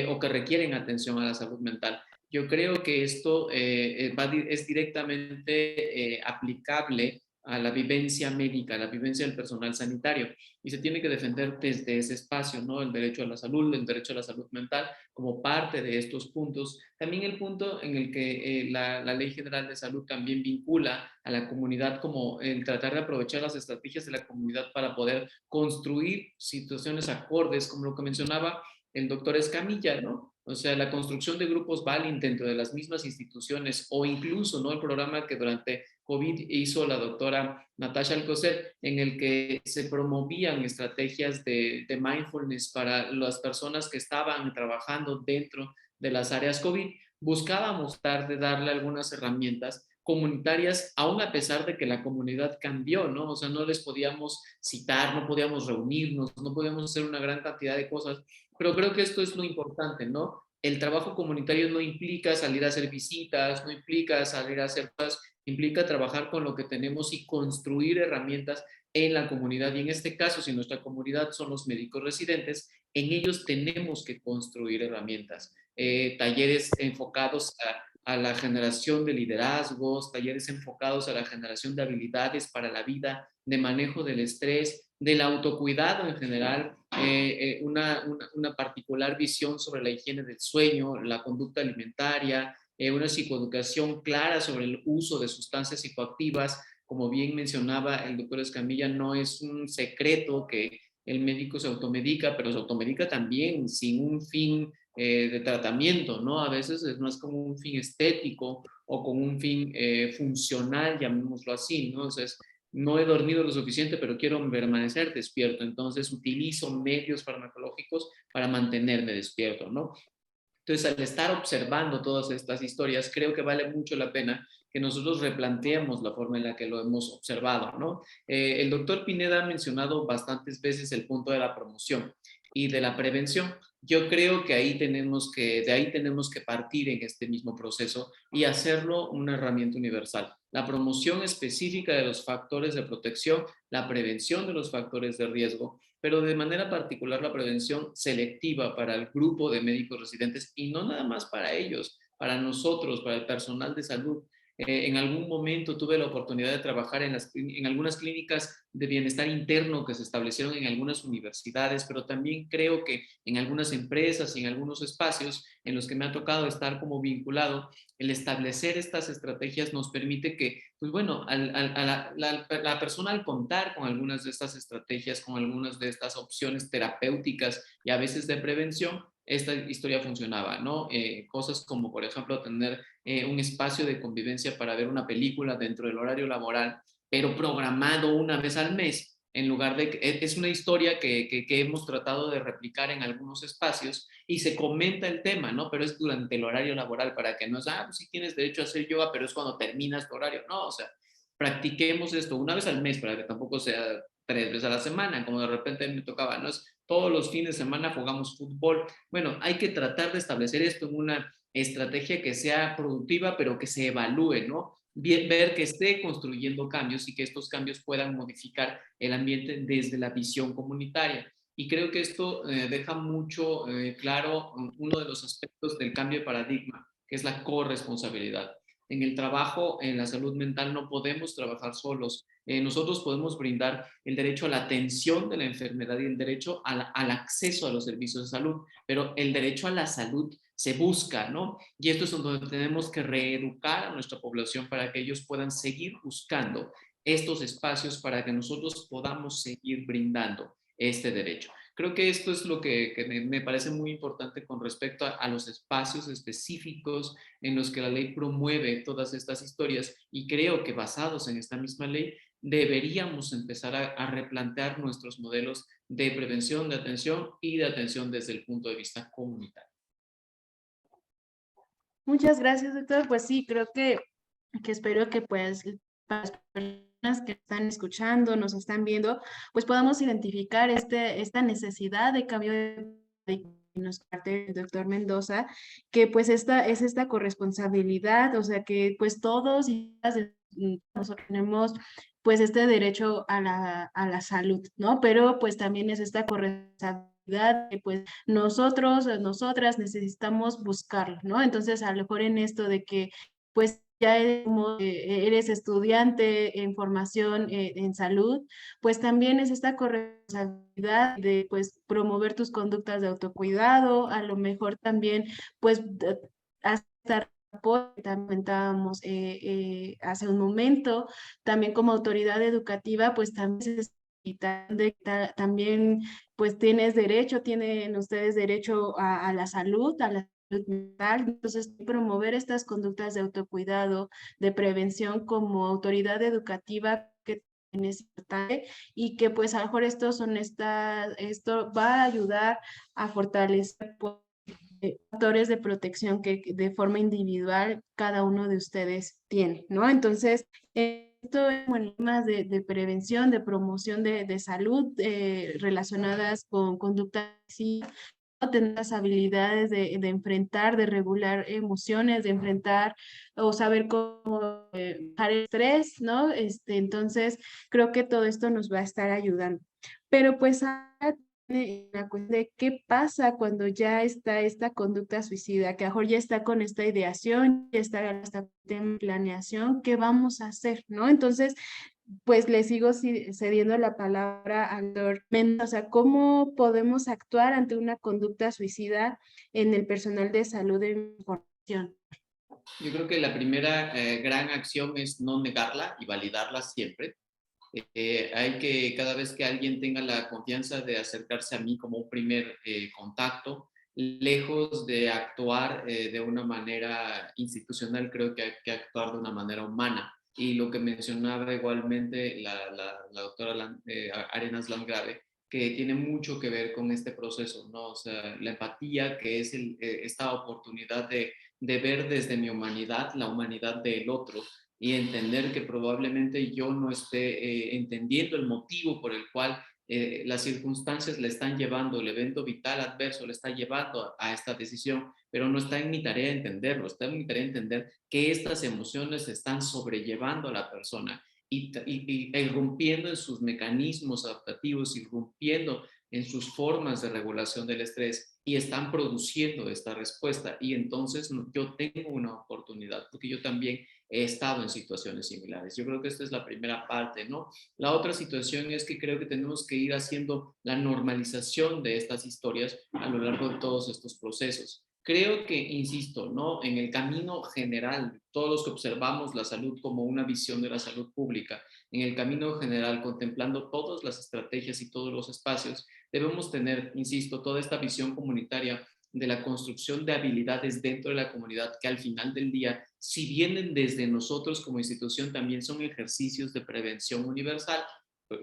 o que requieren atención a la salud mental. Yo creo que esto es directamente aplicable a la vivencia médica, a la vivencia del personal sanitario, y se tiene que defender desde ese espacio, ¿no? El derecho a la salud, el derecho a la salud mental, como parte de estos puntos. También el punto en el que la Ley General de Salud también vincula a la comunidad, como el tratar de aprovechar las estrategias de la comunidad para poder construir situaciones acordes, como lo que mencionaba el doctor Escamilla, ¿no? O sea, la construcción de grupos Balin dentro de las mismas instituciones, o incluso, ¿no? El programa que durante COVID hizo la doctora Natasha Alcocer, en el que se promovían estrategias de mindfulness para las personas que estaban trabajando dentro de las áreas COVID. Buscábamos darle algunas herramientas comunitarias, aún a pesar de que la comunidad cambió, ¿no? O sea, no les podíamos citar, no podíamos reunirnos, no podíamos hacer una gran cantidad de cosas, pero creo que esto es lo importante, ¿no? El trabajo comunitario no implica salir a hacer visitas, no implica salir a hacer cosas, implica trabajar con lo que tenemos y construir herramientas en la comunidad. Y en este caso, si nuestra comunidad son los médicos residentes, en ellos tenemos que construir herramientas, talleres enfocados a la generación de liderazgos, talleres enfocados a la generación de habilidades para la vida, de manejo del estrés, del autocuidado en general, una particular visión sobre la higiene del sueño, la conducta alimentaria, una psicoeducación clara sobre el uso de sustancias psicoactivas. Como bien mencionaba el doctor Escamilla, no es un secreto que el médico se automedica, pero se automedica también sin un fin de tratamiento, ¿no? A veces es más como un fin estético o con un fin funcional, llamémoslo así, ¿no? Entonces, no he dormido lo suficiente, pero quiero permanecer despierto, entonces utilizo medios farmacológicos para mantenerme despierto, ¿no? Entonces, al estar observando todas estas historias, creo que vale mucho la pena que nosotros replanteemos la forma en la que lo hemos observado, ¿no? El doctor Pineda ha mencionado bastantes veces el punto de la promoción y de la prevención. Yo creo que de ahí tenemos que partir en este mismo proceso y hacerlo una herramienta universal. La promoción específica de los factores de protección, la prevención de los factores de riesgo, pero de manera particular la prevención selectiva para el grupo de médicos residentes y no nada más para ellos, para nosotros, para el personal de salud. En algún momento tuve la oportunidad de trabajar en algunas clínicas de bienestar interno que se establecieron en algunas universidades, pero también creo que en algunas empresas y en algunos espacios en los que me ha tocado estar como vinculado, el establecer estas estrategias nos permite que, pues bueno, la persona al contar con algunas de estas estrategias, con algunas de estas opciones terapéuticas y a veces de prevención, esta historia funcionaba, ¿no? Cosas como, por ejemplo, tener un espacio de convivencia para ver una película dentro del horario laboral, pero programado una vez al mes, en lugar de... Es una historia que hemos tratado de replicar en algunos espacios y se comenta el tema, ¿no? Pero es durante el horario laboral para que no sea, pues sí tienes derecho a hacer yoga, pero es cuando terminas tu horario. No, o sea, practiquemos esto una vez al mes para que tampoco sea 3 veces a la semana, como de repente me tocaba, ¿no? Es todos los fines de semana jugamos fútbol. Bueno, hay que tratar de establecer esto en una estrategia que sea productiva, pero que se evalúe, ¿no? Ver que esté construyendo cambios y que estos cambios puedan modificar el ambiente desde la visión comunitaria. Y creo que esto deja mucho claro uno de los aspectos del cambio de paradigma, que es la corresponsabilidad. En el trabajo, en la salud mental, no podemos trabajar solos. Nosotros podemos brindar el derecho a la atención de la enfermedad y el derecho al acceso a los servicios de salud, pero el derecho a la salud se busca, ¿no? Y esto es donde tenemos que reeducar a nuestra población para que ellos puedan seguir buscando estos espacios para que nosotros podamos seguir brindando este derecho. Creo que esto es lo que me parece muy importante con respecto a los espacios específicos en los que la ley promueve todas estas historias, y creo que basados en esta misma ley deberíamos empezar a replantear nuestros modelos de prevención, de atención y de atención desde el punto de vista comunitario. Muchas gracias, doctor. Pues sí, creo que espero que pues para las personas que están escuchando, nos están viendo, pues podamos identificar esta necesidad de cambio de nos parte el doctor Mendoza, que pues esta corresponsabilidad, o sea que pues todos y todas nosotros tenemos pues este derecho a la salud, ¿no? Pero pues también es esta corresponsabilidad que pues nosotros, nosotras necesitamos buscarlo, ¿no? Entonces a lo mejor en esto de que pues ya eres estudiante en formación en salud, pues también es esta corresponsabilidad de pues promover tus conductas de autocuidado, a lo mejor también pues hasta que comentábamos hace un momento, también como autoridad educativa, pues también también pues tienen ustedes derecho a la salud, a la salud mental. Entonces promover estas conductas de autocuidado, de prevención como autoridad educativa que es importante, y que pues a lo mejor esto va a ayudar a fortalecer pues, factores de protección que de forma individual cada uno de ustedes tiene, ¿no? Entonces, esto es bueno, temas de prevención, de promoción de salud relacionadas con conductas, sí, tener las habilidades de enfrentar, de regular emociones, de enfrentar o saber cómo manejar el estrés, ¿no? Entonces, creo que todo esto nos va a estar ayudando. Pero pues ahora la cuestión de qué pasa cuando ya está esta conducta suicida, que a lo mejor ya está con esta ideación, ya está en planeación, ¿qué vamos a hacer, no? Entonces, pues le sigo cediendo la palabra al doctor Mendoza. O sea, ¿cómo podemos actuar ante una conducta suicida en el personal de salud de información? Yo creo que la primera gran acción es no negarla y validarla siempre. Hay que, cada vez que alguien tenga la confianza de acercarse a mí como un primer contacto, lejos de actuar de una manera institucional, creo que hay que actuar de una manera humana. Y lo que mencionaba igualmente la doctora Arenas Landgrave, que tiene mucho que ver con este proceso, ¿no? O sea, la empatía, que es esta oportunidad de ver desde mi humanidad la humanidad del otro, y entender que probablemente yo no esté entendiendo el motivo por el cual las circunstancias le están llevando, el evento vital adverso le está llevando a esta decisión, pero no está en mi tarea entenderlo, está en mi tarea entender que estas emociones están sobrellevando a la persona y irrumpiendo en sus mecanismos adaptativos, irrumpiendo en sus formas de regulación del estrés, y están produciendo esta respuesta. Y entonces yo tengo una oportunidad, porque yo también he estado en situaciones similares. Yo creo que esta es la primera parte, ¿no? La otra situación es que creo que tenemos que ir haciendo la normalización de estas historias a lo largo de todos estos procesos. Creo que, insisto, ¿no? En el camino general, todos los que observamos la salud como una visión de la salud pública, en el camino general, contemplando todas las estrategias y todos los espacios, debemos tener, insisto, toda esta visión comunitaria de la construcción de habilidades dentro de la comunidad, que al final del día, si vienen desde nosotros como institución, también son ejercicios de prevención universal,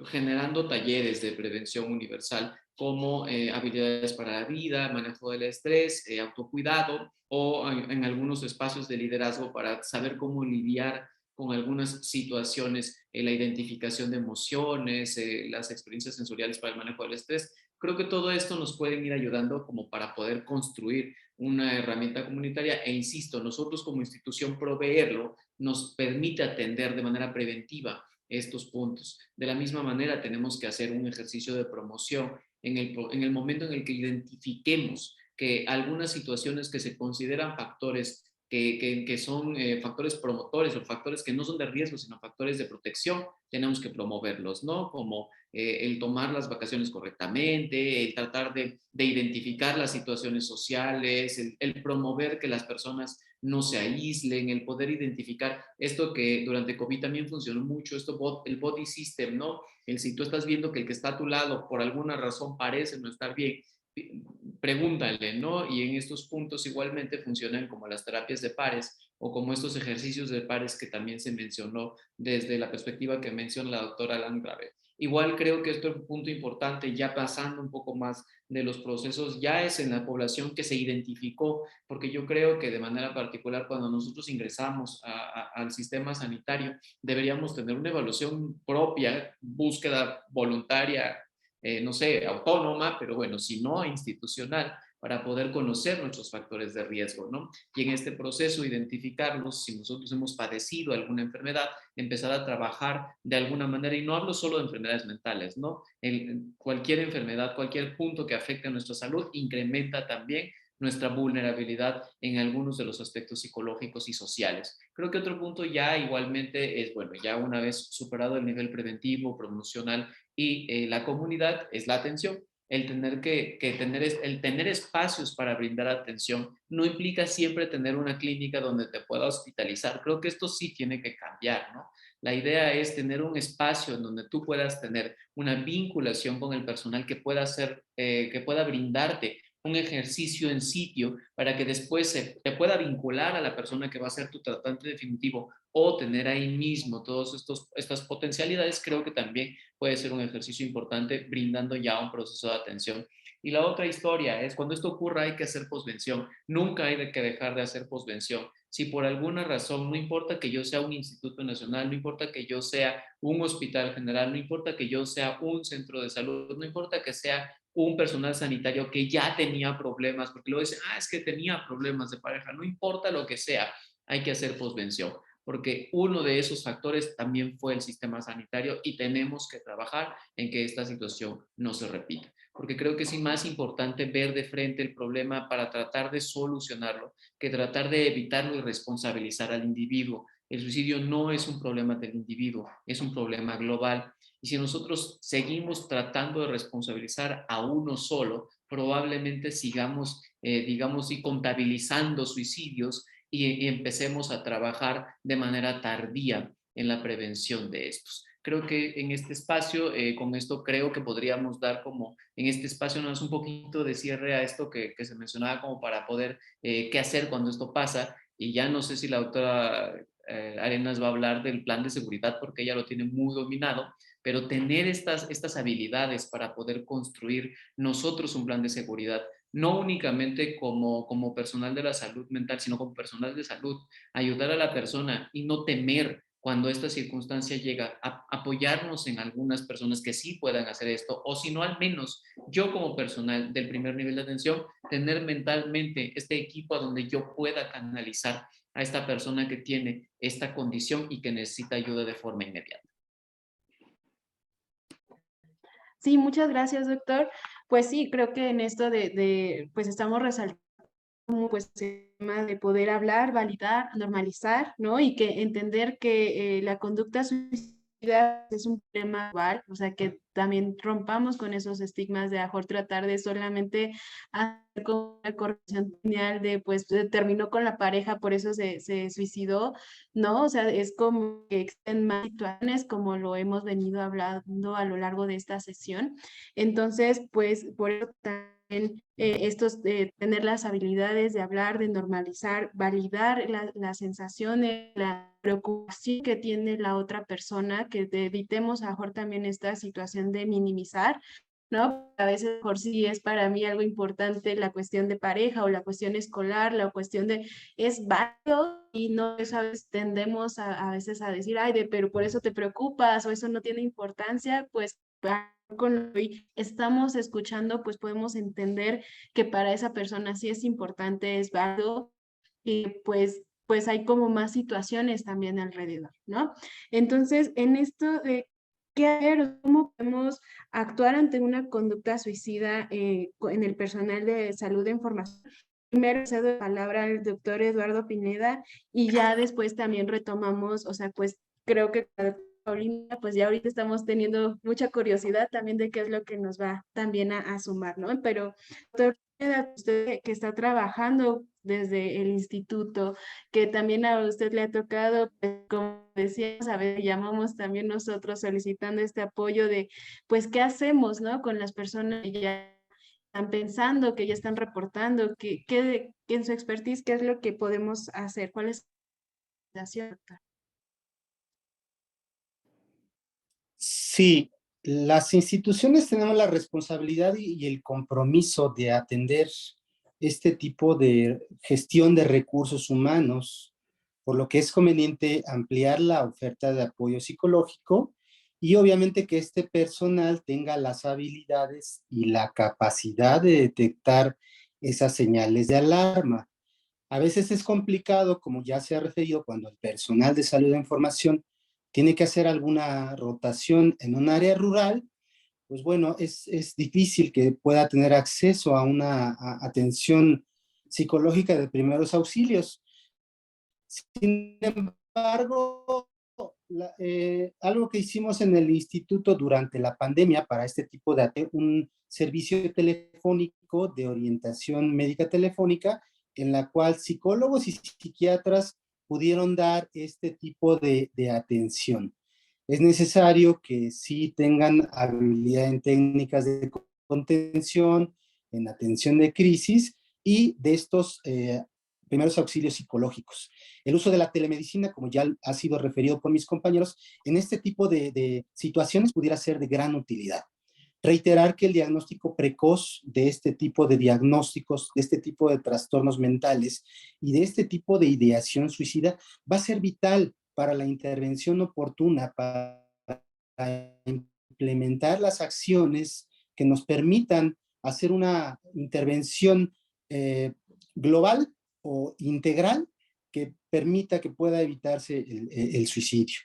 generando talleres de prevención universal como habilidades para la vida, manejo del estrés, autocuidado, o en algunos espacios de liderazgo para saber cómo lidiar con algunas situaciones, la identificación de emociones, las experiencias sensoriales para el manejo del estrés. Creo que todo esto nos puede ir ayudando como para poder construir una herramienta comunitaria, e insisto, nosotros como institución proveerlo nos permite atender de manera preventiva estos puntos. De la misma manera, tenemos que hacer un ejercicio de promoción en el momento en el que identifiquemos que algunas situaciones que se consideran factores que son factores promotores o factores que no son de riesgo, sino factores de protección, tenemos que promoverlos, ¿no? Como el tomar las vacaciones correctamente, el tratar de identificar las situaciones sociales, el promover que las personas no se aíslen, el poder identificar esto que durante COVID también funcionó mucho, el body system, ¿no? Si tú estás viendo que el que está a tu lado por alguna razón parece no estar bien, pregúntale, ¿no? Y en estos puntos igualmente funcionan como las terapias de pares o como estos ejercicios de pares que también se mencionó desde la perspectiva que menciona la doctora Landgrave. Igual creo que esto es un punto importante, ya pasando un poco más de los procesos, ya es en la población que se identificó, porque yo creo que de manera particular cuando nosotros ingresamos al sistema sanitario, deberíamos tener una evaluación propia, búsqueda voluntaria, no sé, autónoma, pero bueno, si no institucional, para poder conocer nuestros factores de riesgo, ¿no? Y en este proceso identificarlos, si nosotros hemos padecido alguna enfermedad, empezar a trabajar de alguna manera, y no hablo solo de enfermedades mentales, ¿no? Cualquier enfermedad, cualquier punto que afecte a nuestra salud, incrementa también nuestra vulnerabilidad en algunos de los aspectos psicológicos y sociales. Creo que otro punto ya igualmente es, bueno, ya una vez superado el nivel preventivo, promocional y la comunidad, es la atención. El tener espacios para brindar atención no implica siempre tener una clínica donde te pueda hospitalizar. Creo que esto sí tiene que cambiar, ¿no? La idea es tener un espacio en donde tú puedas tener una vinculación con el personal que pueda brindarte un ejercicio en sitio para que después te pueda vincular a la persona que va a ser tu tratante definitivo o tener ahí mismo todas estas potencialidades. Creo que también puede ser un ejercicio importante brindando ya un proceso de atención. Y la otra historia es cuando esto ocurra hay que hacer posvención. Nunca hay que dejar de hacer posvención. Si por alguna razón, no importa que yo sea un instituto nacional, no importa que yo sea un hospital general, no importa que yo sea un centro de salud, no importa que sea un personal sanitario que ya tenía problemas, porque luego dicen, es que tenía problemas de pareja, no importa lo que sea, hay que hacer posvención, porque uno de esos factores también fue el sistema sanitario y tenemos que trabajar en que esta situación no se repita, porque creo que es más importante ver de frente el problema para tratar de solucionarlo que tratar de evitarlo y responsabilizar al individuo. El suicidio no es un problema del individuo, es un problema global. Y si nosotros seguimos tratando de responsabilizar a uno solo, probablemente sigamos, digamos, y contabilizando suicidios y empecemos a trabajar de manera tardía en la prevención de estos. Creo que en este espacio, con esto creo que podríamos dar como en este espacio no es un poquito de cierre a esto que se mencionaba como para poder qué hacer cuando esto pasa. Y ya no sé si la doctora Arenas va a hablar del plan de seguridad porque ella lo tiene muy dominado, pero tener estas habilidades para poder construir nosotros un plan de seguridad, no únicamente como personal de la salud mental, sino como personal de salud, ayudar a la persona y no temer cuando esta circunstancia llega, apoyarnos en algunas personas que sí puedan hacer esto, o si no, al menos yo como personal del primer nivel de atención, tener mentalmente este equipo a donde yo pueda canalizar a esta persona que tiene esta condición y que necesita ayuda de forma inmediata. Sí, muchas gracias, doctor. Pues sí, creo que en esto pues estamos resaltando pues el tema de poder hablar, validar, normalizar, ¿no? Y que entender que la conducta suicida es un problema global, o sea, que también rompamos con esos estigmas de mejor tratar de solamente hacer como una corrección lineal de, pues, terminó con la pareja, por eso se suicidó, ¿no? O sea, es como que existen más situaciones como lo hemos venido hablando a lo largo de esta sesión. Entonces, pues, por eso también tener las habilidades de hablar, de normalizar, validar las sensaciones, la preocupación que tiene la otra persona, que evitemos a mejor también esta situación de minimizar, ¿no? A veces mejor sí es para mí algo importante la cuestión de pareja o la cuestión escolar, la cuestión de es válido y no, ¿sabes? Tendemos a veces a decir, pero por eso te preocupas o eso no tiene importancia, pues con lo que estamos escuchando, pues podemos entender que para esa persona sí es importante, es válido y pues hay como más situaciones también alrededor, ¿no? Entonces, en esto de qué hacer, cómo podemos actuar ante una conducta suicida en el personal de salud de información, primero cedo la palabra al doctor Eduardo Pineda y ya después también retomamos, o sea, pues creo que Paulina, pues ya ahorita estamos teniendo mucha curiosidad también de qué es lo que nos va también a sumar, ¿no? Pero, doctor Pineda, usted que está trabajando desde el instituto, que también a usted le ha tocado, pues, como decíamos, a ver, llamamos también nosotros solicitando este apoyo de, pues, ¿qué hacemos, no? Con las personas que ya están pensando, que ya están reportando, que en su expertise, ¿qué es lo que podemos hacer? ¿Cuál es la situación? Sí, las instituciones tenemos la responsabilidad y el compromiso de atender este tipo de gestión de recursos humanos, por lo que es conveniente ampliar la oferta de apoyo psicológico y obviamente que este personal tenga las habilidades y la capacidad de detectar esas señales de alarma. A veces es complicado, como ya se ha referido, cuando el personal de salud de información tiene que hacer alguna rotación en un área rural, pues bueno, es difícil que pueda tener acceso a una atención psicológica de primeros auxilios. Sin embargo, algo que hicimos en el instituto durante la pandemia para este tipo de un servicio telefónico de orientación médica telefónica, en la cual psicólogos y psiquiatras pudieron dar este tipo de atención. Es necesario que sí tengan habilidad en técnicas de contención, en atención de crisis y de estos primeros auxilios psicológicos. El uso de la telemedicina, como ya ha sido referido por mis compañeros, en este tipo de situaciones pudiera ser de gran utilidad. Reiterar que el diagnóstico precoz de este tipo de diagnósticos, de este tipo de trastornos mentales y de este tipo de ideación suicida va a ser vital para la intervención oportuna, para implementar las acciones que nos permitan hacer una intervención global o integral que permita que pueda evitarse el suicidio.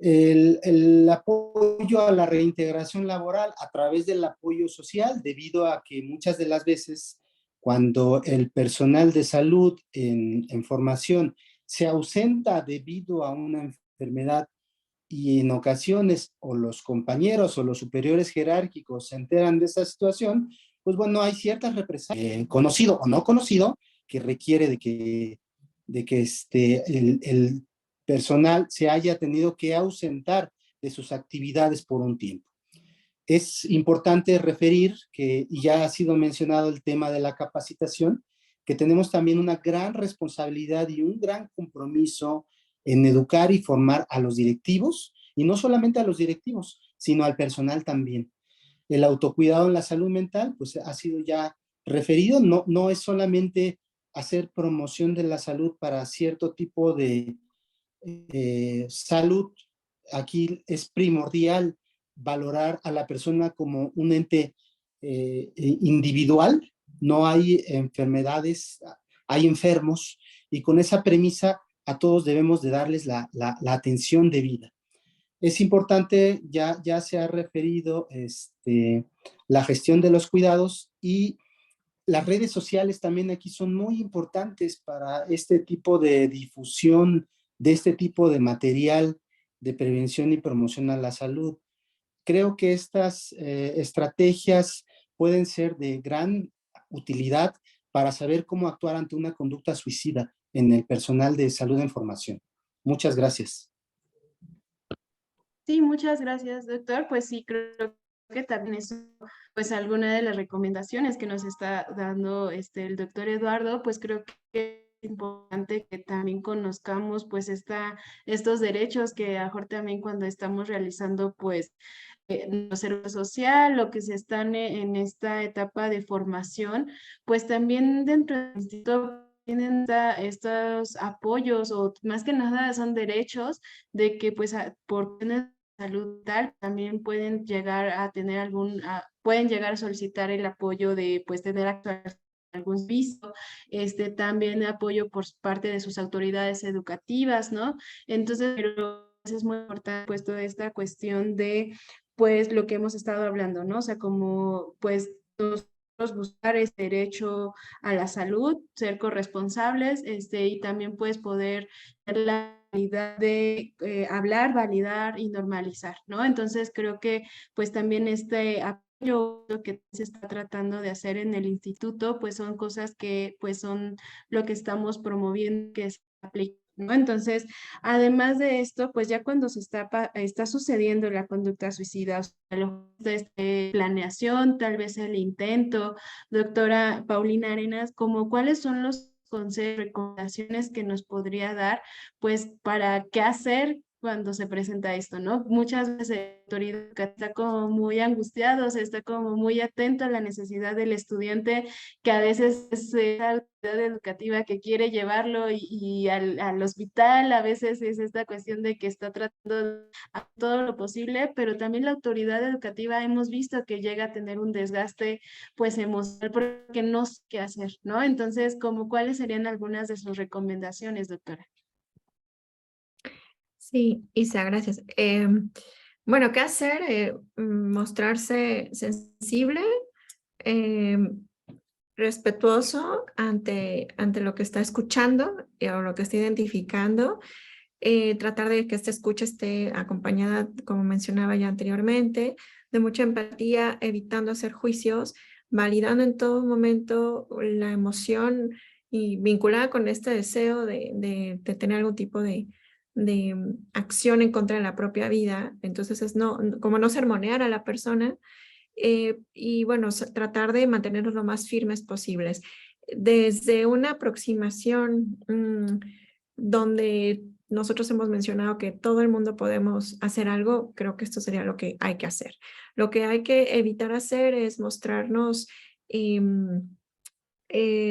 El apoyo a la reintegración laboral a través del apoyo social, debido a que muchas de las veces cuando el personal de salud en formación se ausenta debido a una enfermedad y en ocasiones o los compañeros o los superiores jerárquicos se enteran de esa situación, pues bueno, hay ciertas represalias, conocido o no conocido, que requiere de que el personal se haya tenido que ausentar de sus actividades por un tiempo. Es importante referir que, y ya ha sido mencionado el tema de la capacitación, que tenemos también una gran responsabilidad y un gran compromiso en educar y formar a los directivos, y no solamente a los directivos, sino al personal también. El autocuidado en la salud mental, pues ha sido ya referido, no es solamente hacer promoción de la salud para cierto tipo de salud. Aquí es primordial valorar a la persona como un ente individual. No hay enfermedades, hay enfermos, y con esa premisa a todos debemos de darles la atención debida. Es importante, ya se ha referido la gestión de los cuidados, y las redes sociales también aquí son muy importantes para este tipo de difusión de este tipo de material de prevención y promoción a la salud. Creo que estas estrategias pueden ser de gran utilidad para saber cómo actuar ante una conducta suicida en el personal de salud en formación. Muchas gracias. Sí, muchas gracias, doctor. Pues sí, creo que también eso, pues alguna de las recomendaciones que nos está dando el doctor Eduardo, pues creo que es importante que también conozcamos pues estos derechos que a mejor también cuando estamos realizando pues nuestro servicio social, lo que se están en esta etapa de formación, pues también dentro del instituto tienen estos apoyos o más que nada son derechos de que pues por tener salud tal también pueden llegar a tener pueden llegar a solicitar el apoyo de pues tener algún visto, también apoyo por parte de sus autoridades educativas, ¿no? Entonces, pero es muy importante pues toda esta cuestión de pues lo que hemos estado hablando, ¿no? O sea, como pues buscar este derecho a la salud, ser corresponsables, y también pues poder tener la habilidad de hablar, validar y normalizar, ¿no? Entonces creo que pues también este apoyo que se está tratando de hacer en el instituto, pues son cosas que pues son lo que estamos promoviendo que se aplique, ¿no? Entonces, además de esto, pues ya cuando se está sucediendo la conducta suicida, o sea, planeación, tal vez el intento, doctora Paulina Arenas, como cuáles son los consejos, recomendaciones que nos podría dar, pues para qué hacer cuando se presenta esto, ¿no? Muchas veces la autoridad está como muy angustiado, o sea, está como muy atento a la necesidad del estudiante, que a veces es la autoridad educativa que quiere llevarlo y al hospital, a veces es esta cuestión de que está tratando a todo lo posible, pero también la autoridad educativa hemos visto que llega a tener un desgaste pues emocional porque no sé qué hacer, ¿no? Entonces, como cuáles serían algunas de sus recomendaciones, doctora. Sí, Isa, gracias. Bueno, ¿qué hacer? Mostrarse sensible, respetuoso ante lo que está escuchando o lo que está identificando. Tratar de que esta escucha esté acompañada, como mencionaba ya anteriormente, de mucha empatía, evitando hacer juicios, validando en todo momento la emoción y vinculada con este deseo de tener algún tipo de acción en contra de la propia vida. Entonces es como no sermonear a la persona, y bueno, tratar de mantenernos lo más firmes posibles. Desde una aproximación donde nosotros hemos mencionado que todo el mundo podemos hacer algo, creo que esto sería lo que hay que hacer. Lo que hay que evitar hacer es mostrarnos,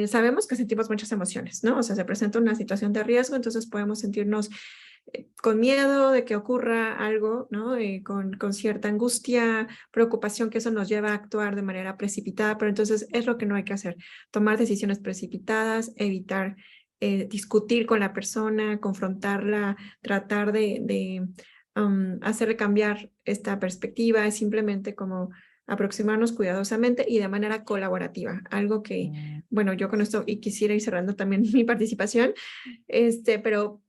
sabemos que sentimos muchas emociones, ¿no? O sea, se presenta una situación de riesgo, entonces podemos sentirnos con miedo de que ocurra algo, ¿no? Con cierta angustia, preocupación, que eso nos lleva a actuar de manera precipitada, pero entonces es lo que no hay que hacer, tomar decisiones precipitadas, evitar discutir con la persona, confrontarla, tratar de hacerle cambiar esta perspectiva, es simplemente como aproximarnos cuidadosamente y de manera colaborativa, algo que, bueno, yo con esto y quisiera ir cerrando también mi participación, pero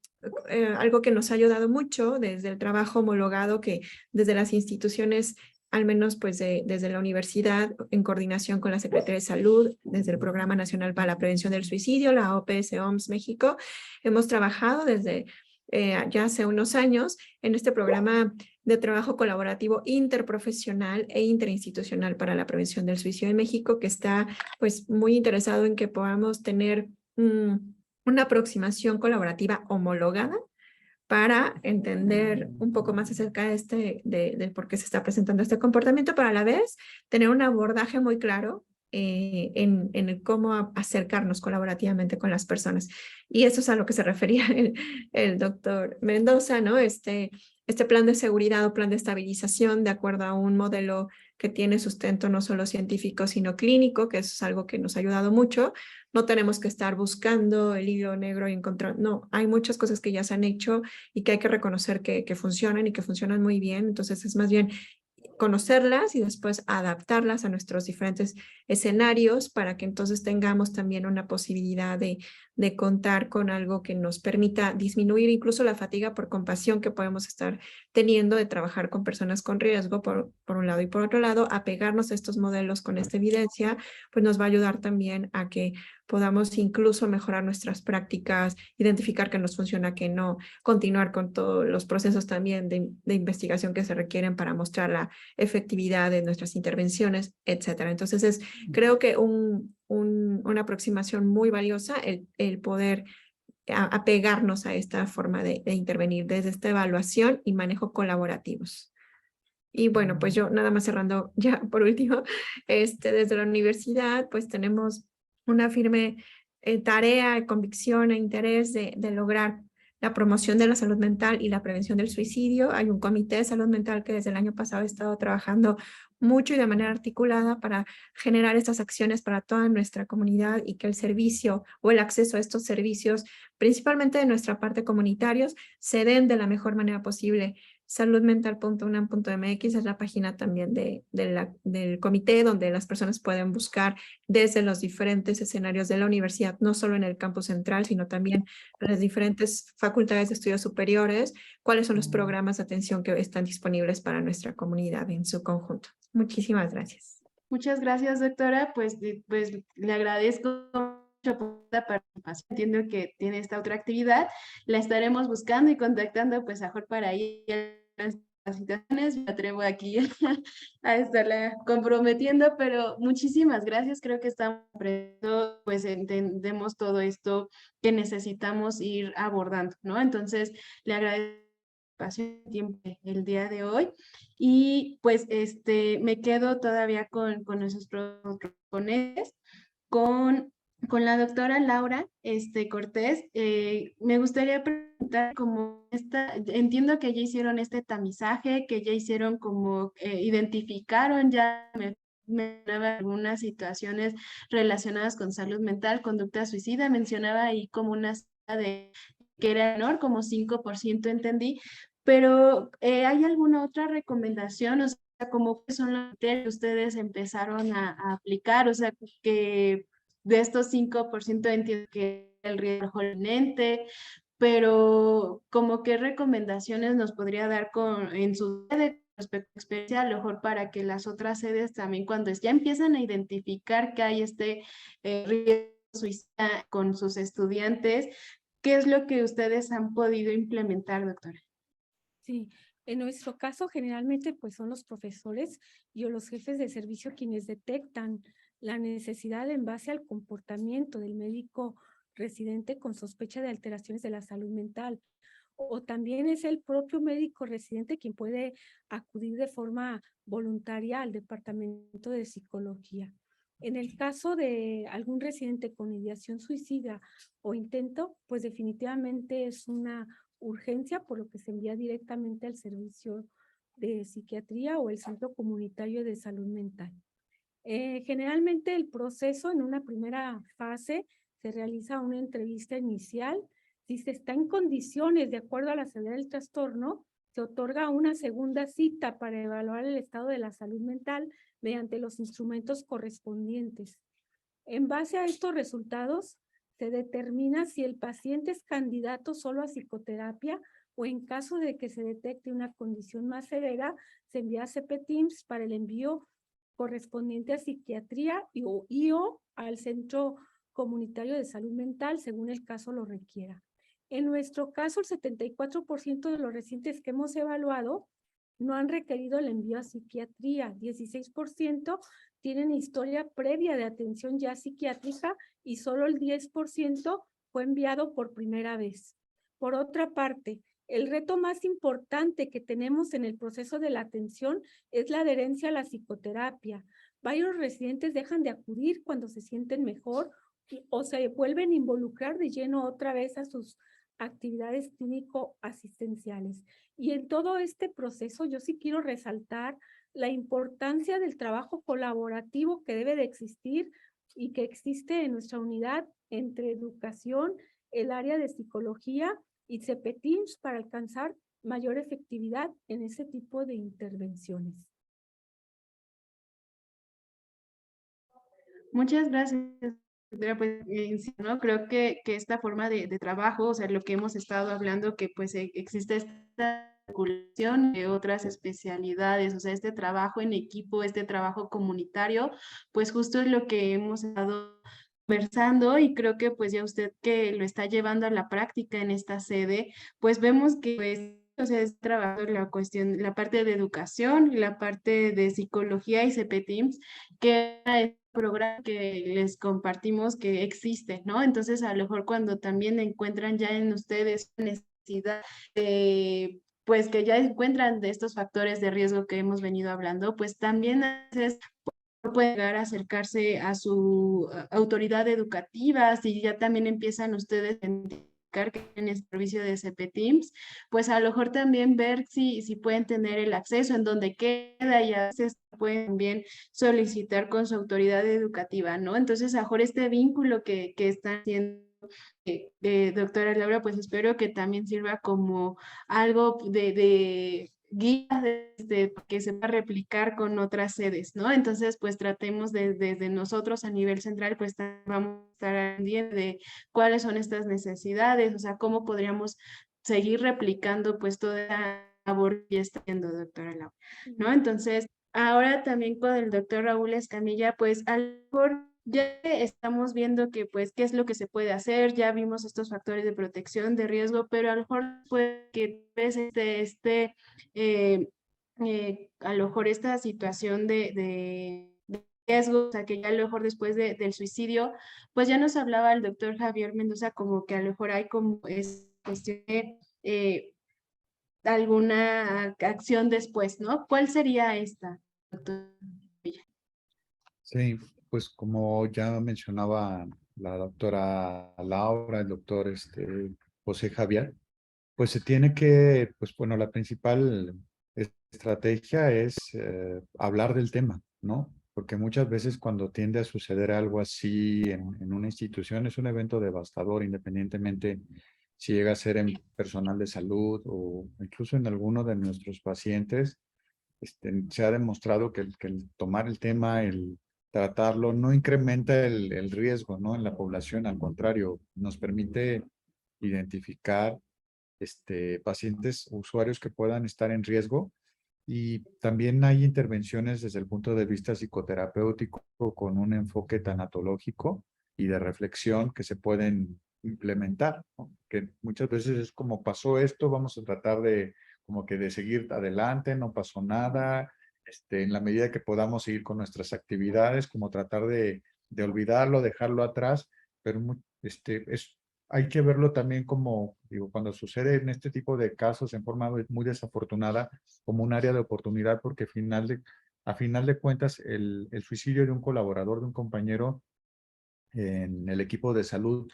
algo que nos ha ayudado mucho desde el trabajo homologado que desde las instituciones, al menos pues desde la universidad, en coordinación con la Secretaría de Salud, desde el Programa Nacional para la Prevención del Suicidio, la OPS-OMS México, hemos trabajado desde ya hace unos años en este programa de trabajo colaborativo interprofesional e interinstitucional para la prevención del suicidio en México, que está pues muy interesado en que podamos tener una aproximación colaborativa homologada para entender un poco más acerca de del por qué se está presentando este comportamiento, pero a la vez tener un abordaje muy claro en el cómo acercarnos colaborativamente con las personas. Y eso es a lo que se refería el doctor Mendoza, ¿no? Este plan de seguridad o plan de estabilización de acuerdo a un modelo que tiene sustento no solo científico, sino clínico, que eso es algo que nos ha ayudado mucho. No tenemos que estar buscando el hilo negro y encontrar, no, hay muchas cosas que ya se han hecho y que hay que reconocer que funcionan y que funcionan muy bien. Entonces es más bien conocerlas y después adaptarlas a nuestros diferentes escenarios para que entonces tengamos también una posibilidad de contar con algo que nos permita disminuir incluso la fatiga por compasión que podemos estar teniendo de trabajar con personas con riesgo por un lado, y por otro lado apegarnos a estos modelos con esta evidencia pues nos va a ayudar también a que podamos incluso mejorar nuestras prácticas, identificar qué nos funciona, qué no, continuar con todos los procesos también de investigación que se requieren para mostrar la efectividad de nuestras intervenciones, etcétera. Entonces creo que una aproximación muy valiosa el poder apegarnos a esta forma de intervenir desde esta evaluación y manejo colaborativos. Y bueno, pues yo nada más cerrando ya por último, desde la universidad pues tenemos una firme tarea, convicción e interés de lograr la promoción de la salud mental y la prevención del suicidio. Hay un comité de salud mental que desde el año pasado ha estado trabajando mucho y de manera articulada para generar estas acciones para toda nuestra comunidad y que el servicio o el acceso a estos servicios, principalmente de nuestra parte comunitarios, se den de la mejor manera posible. saludmental.unam.mx es la página también del comité, donde las personas pueden buscar desde los diferentes escenarios de la universidad, no solo en el campus central, sino también en las diferentes facultades de estudios superiores, cuáles son los programas de atención que están disponibles para nuestra comunidad en su conjunto. Muchísimas gracias. Muchas gracias, doctora. Pues le agradezco mucho por la participación. Entiendo que tiene esta otra actividad. La estaremos buscando y contactando pues mejor para ir a las situaciones. Me atrevo aquí a estarla comprometiendo, pero muchísimas gracias. Creo que estamos aprendiendo, pues entendemos todo esto que necesitamos ir abordando, ¿no? Entonces, le agradezco tiempo el día de hoy y pues me quedo todavía con nuestros ponentes, con la doctora Laura Cortés. Me gustaría preguntar como entiendo que ya hicieron este tamizaje, que ya hicieron como identificaron ya mencionaba algunas situaciones relacionadas con salud mental, conducta suicida, mencionaba ahí como una de que era menor, como 5% entendí, pero ¿hay alguna otra recomendación? O sea, ¿cómo son los criterios que ustedes empezaron a aplicar? O sea, que de estos 5% entiendo que el riesgo inminente, pero ¿como qué recomendaciones nos podría dar en su sede respecto a experiencia, a lo mejor para que las otras sedes también cuando ya empiezan a identificar que hay riesgo suicida con sus estudiantes, ¿qué es lo que ustedes han podido implementar, doctora? Sí, en nuestro caso generalmente pues son los profesores y o los jefes de servicio quienes detectan la necesidad en base al comportamiento del médico residente con sospecha de alteraciones de la salud mental. O también es el propio médico residente quien puede acudir de forma voluntaria al departamento de psicología. En el caso de algún residente con ideación suicida o intento, pues definitivamente es una urgencia, por lo que se envía directamente al servicio de psiquiatría o el centro comunitario de salud mental. Generalmente el proceso en una primera fase se realiza una entrevista inicial. Si se está en condiciones de acuerdo a la severidad del trastorno, se otorga una segunda cita para evaluar el estado de la salud mental mediante los instrumentos correspondientes. En base a estos resultados, se determina si el paciente es candidato solo a psicoterapia o en caso de que se detecte una condición más severa, se envía a CPTIMS para el envío correspondiente a psiquiatría y o al centro comunitario de salud mental, según el caso lo requiera. En nuestro caso, el 74% de los residentes que hemos evaluado no han requerido el envío a psiquiatría, 16% tienen historia previa de atención ya psiquiátrica y solo el 10% fue enviado por primera vez. Por otra parte, el reto más importante que tenemos en el proceso de la atención es la adherencia a la psicoterapia. Varios residentes dejan de acudir cuando se sienten mejor o se vuelven a involucrar de lleno otra vez a sus actividades clínico-asistenciales. Y en todo este proceso yo sí quiero resaltar la importancia del trabajo colaborativo que debe de existir y que existe en nuestra unidad entre educación, el área de psicología y CPTIMS para alcanzar mayor efectividad en ese tipo de intervenciones. Muchas gracias. Pues, ¿no? Creo que esta forma de trabajo, o sea, lo que hemos estado hablando, que pues existe esta vinculación de otras especialidades, o sea, este trabajo en equipo, este trabajo comunitario, pues justo es lo que hemos estado conversando y creo que pues ya usted que lo está llevando a la práctica en esta sede, pues vemos que pues o sea, es trabajo la cuestión, la parte de educación, la parte de psicología y CPTIMS, que es un programa que les compartimos que existe, ¿no? Entonces, a lo mejor cuando también encuentran ya en ustedes necesidad de pues que ya encuentran de estos factores de riesgo que hemos venido hablando, pues también pueden llegar a acercarse a su autoridad educativa, si ya también empiezan ustedes a identificar que en el servicio de CPTIMS, pues a lo mejor también ver si pueden tener el acceso en donde queda y a veces pueden también solicitar con su autoridad educativa, ¿no? Entonces, a lo mejor este vínculo que están haciendo doctora Laura, pues espero que también sirva como algo de guías que se va a replicar con otras sedes, ¿no? Entonces, pues tratemos desde nosotros a nivel central, pues vamos a estar aprendiendo de cuáles son estas necesidades, o sea, cómo podríamos seguir replicando pues toda la labor que está haciendo doctora Laura, ¿no? Entonces, ahora también con el doctor Raúl Escamilla, pues a lo mejor ya estamos viendo que, pues, qué es lo que se puede hacer, ya vimos estos factores de protección, de riesgo, pero a lo mejor puede que ves eh, a lo mejor esta situación de riesgo, o sea, que ya a lo mejor después del suicidio, pues ya nos hablaba el doctor Javier Mendoza como que a lo mejor hay como es cuestión de alguna acción después, ¿no? ¿Cuál sería esta, doctor? Sí, pues como ya mencionaba la doctora Laura, el doctor José Javier, pues se tiene que, pues bueno, la principal estrategia es hablar del tema, ¿no? Porque muchas veces cuando tiende a suceder algo así en una institución es un evento devastador, independientemente si llega a ser en personal de salud o incluso en alguno de nuestros pacientes. Se ha demostrado que el tomar el tema, el tratarlo, no incrementa el riesgo, ¿no? En la población, al contrario, nos permite identificar pacientes, usuarios que puedan estar en riesgo. Y también hay intervenciones desde el punto de vista psicoterapéutico con un enfoque tanatológico y de reflexión que se pueden implementar, ¿no? Que muchas veces es como pasó esto, vamos a tratar de como que de seguir adelante, no pasó nada, en la medida que podamos seguir con nuestras actividades, como tratar de olvidarlo, dejarlo atrás, pero hay que verlo también como, digo, cuando sucede en este tipo de casos en forma muy desafortunada, como un área de oportunidad, porque a final de cuentas el suicidio de un colaborador, de un compañero en el equipo de salud,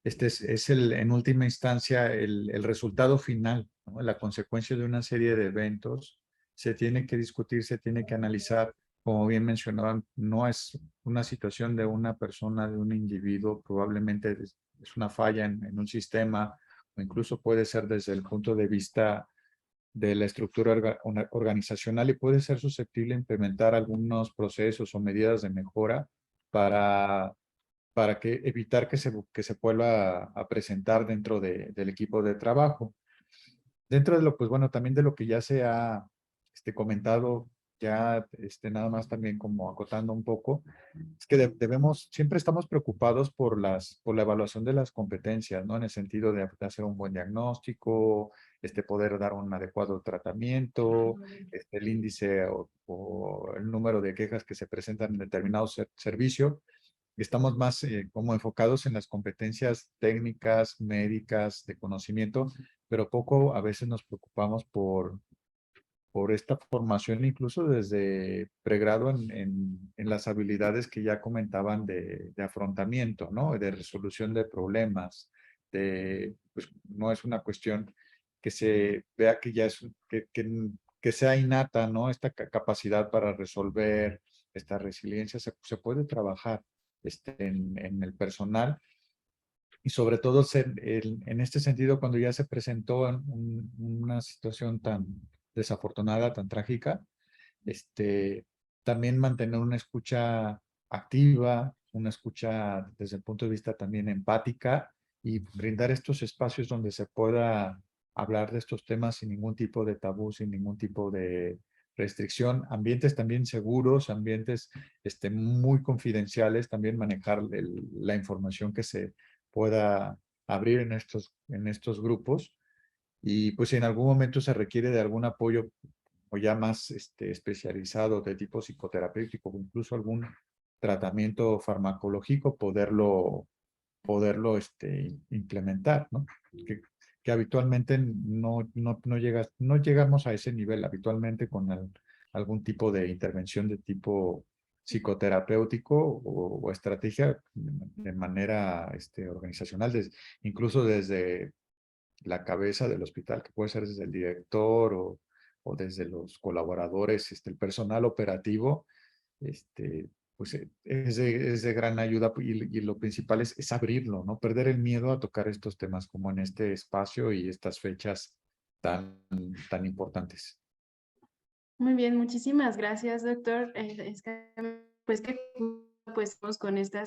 es en última instancia el resultado final, ¿no? La consecuencia de una serie de eventos. Se tiene que discutir, se tiene que analizar. Como bien mencionaban, no es una situación de una persona, de un individuo, probablemente es una falla en un sistema, o incluso puede ser desde el punto de vista de la estructura organizacional, y puede ser susceptible de implementar algunos procesos o medidas de mejora para que evitar que se vuelva a presentar dentro del equipo de trabajo. Dentro de lo, pues bueno, también de lo que ya se ha comentado, ya nada más también como acotando un poco, es que debemos, siempre estamos preocupados por por la evaluación de las competencias, ¿no? En el sentido de hacer un buen diagnóstico, poder dar un adecuado tratamiento, el índice o el número de quejas que se presentan en determinado servicio. Estamos más como enfocados en las competencias técnicas, médicas, de conocimiento, pero poco a veces nos preocupamos por esta formación, incluso desde pregrado en las habilidades que ya comentaban de afrontamiento, ¿no? De resolución de problemas, pues no es una cuestión que se vea que ya es, que sea innata, ¿no? Esta capacidad para resolver, esta resiliencia, se puede trabajar en el personal. Y sobre todo en este sentido, cuando ya se presentó una situación tan desafortunada, tan trágica, también mantener una escucha activa, una escucha desde el punto de vista también empática, y brindar estos espacios donde se pueda hablar de estos temas sin ningún tipo de tabú, sin ningún tipo de restricción, ambientes también seguros, ambientes muy confidenciales, también manejar la información que se pueda abrir en estos grupos. Y pues si en algún momento se requiere de algún apoyo o ya más especializado de tipo psicoterapéutico o incluso algún tratamiento farmacológico, poderlo implementar, ¿no? Que habitualmente no llegamos a ese nivel, habitualmente con algún tipo de intervención de tipo psicoterapéutico o estrategia de manera organizacional, incluso desde la cabeza del hospital, que puede ser desde el director o desde los colaboradores, el personal operativo, pues es de gran ayuda, y lo principal es abrirlo, ¿no? Perder el miedo a tocar estos temas como en este espacio y estas fechas tan importantes. Muy bien, muchísimas gracias, doctor. Pues que pues con esta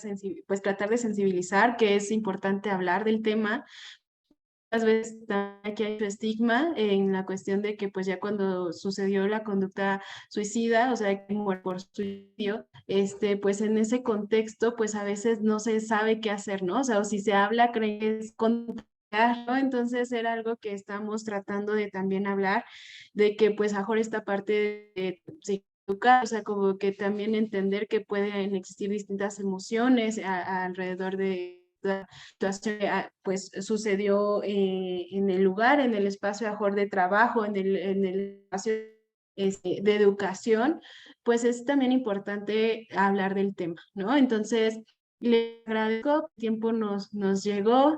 pues tratar de sensibilizar que es importante hablar del tema. Muchas veces aquí hay estigma en la cuestión de que pues ya cuando sucedió la conducta suicida, o sea, que muere por suicidio, pues en ese contexto pues a veces no se sabe qué hacer, ¿no? O sea, o si se habla, creen que es contagiar, ¿no? Entonces era algo que estamos tratando de también hablar, de que pues mejor esta parte de educar, o sea, como que también entender que pueden existir distintas emociones alrededor de situación pues sucedió en el lugar, en el espacio mejor de trabajo, en el espacio de educación, pues es también importante hablar del tema, ¿no? Entonces, les agradezco, el tiempo nos llegó,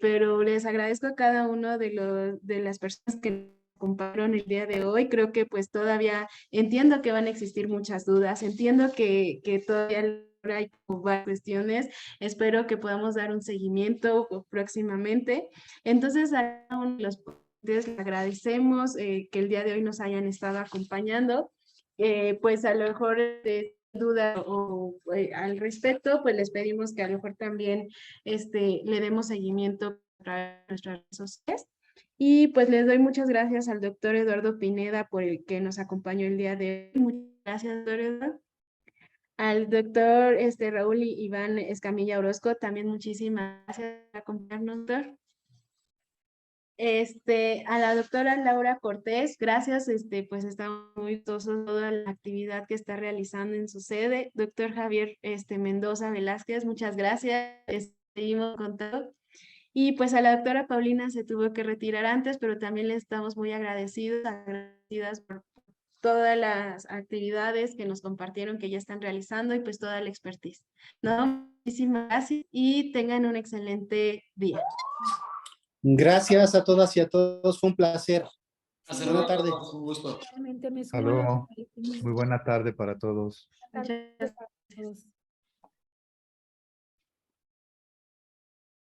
pero les agradezco a cada uno de las personas que nos acompañaron el día de hoy. Creo que pues todavía entiendo que van a existir muchas dudas, entiendo que todavía hay varias cuestiones. Espero que podamos dar un seguimiento próximamente. Entonces, a cada uno de los ponentes les agradecemos que el día de hoy nos hayan estado acompañando. Pues a lo mejor de duda o al respecto, pues les pedimos que a lo mejor también le demos seguimiento a nuestras redes sociales. Y pues les doy muchas gracias al doctor Eduardo Pineda por el que nos acompañó el día de hoy. Muchas gracias, doctor Eduardo. Al doctor Raúl Iván Escamilla Orozco, también muchísimas gracias por acompañarnos, doctor. A la doctora Laura Cortés, gracias, pues estamos muy gustosos de toda la actividad que está realizando en su sede. Doctor Javier Mendoza Velázquez, muchas gracias, seguimos con todo. Y pues a la doctora Paulina se tuvo que retirar antes, pero también le estamos muy agradecidas por todas las actividades que nos compartieron que ya están realizando y pues toda la expertise. ¿No? Muchísimas gracias y tengan un excelente día. Gracias a todas y a todos, fue un placer. Buena tarde. Un gusto. Realmente me Hasta sumo a los luego. agradecimientos. Muy buena tarde para todos. Muchas gracias. A todos.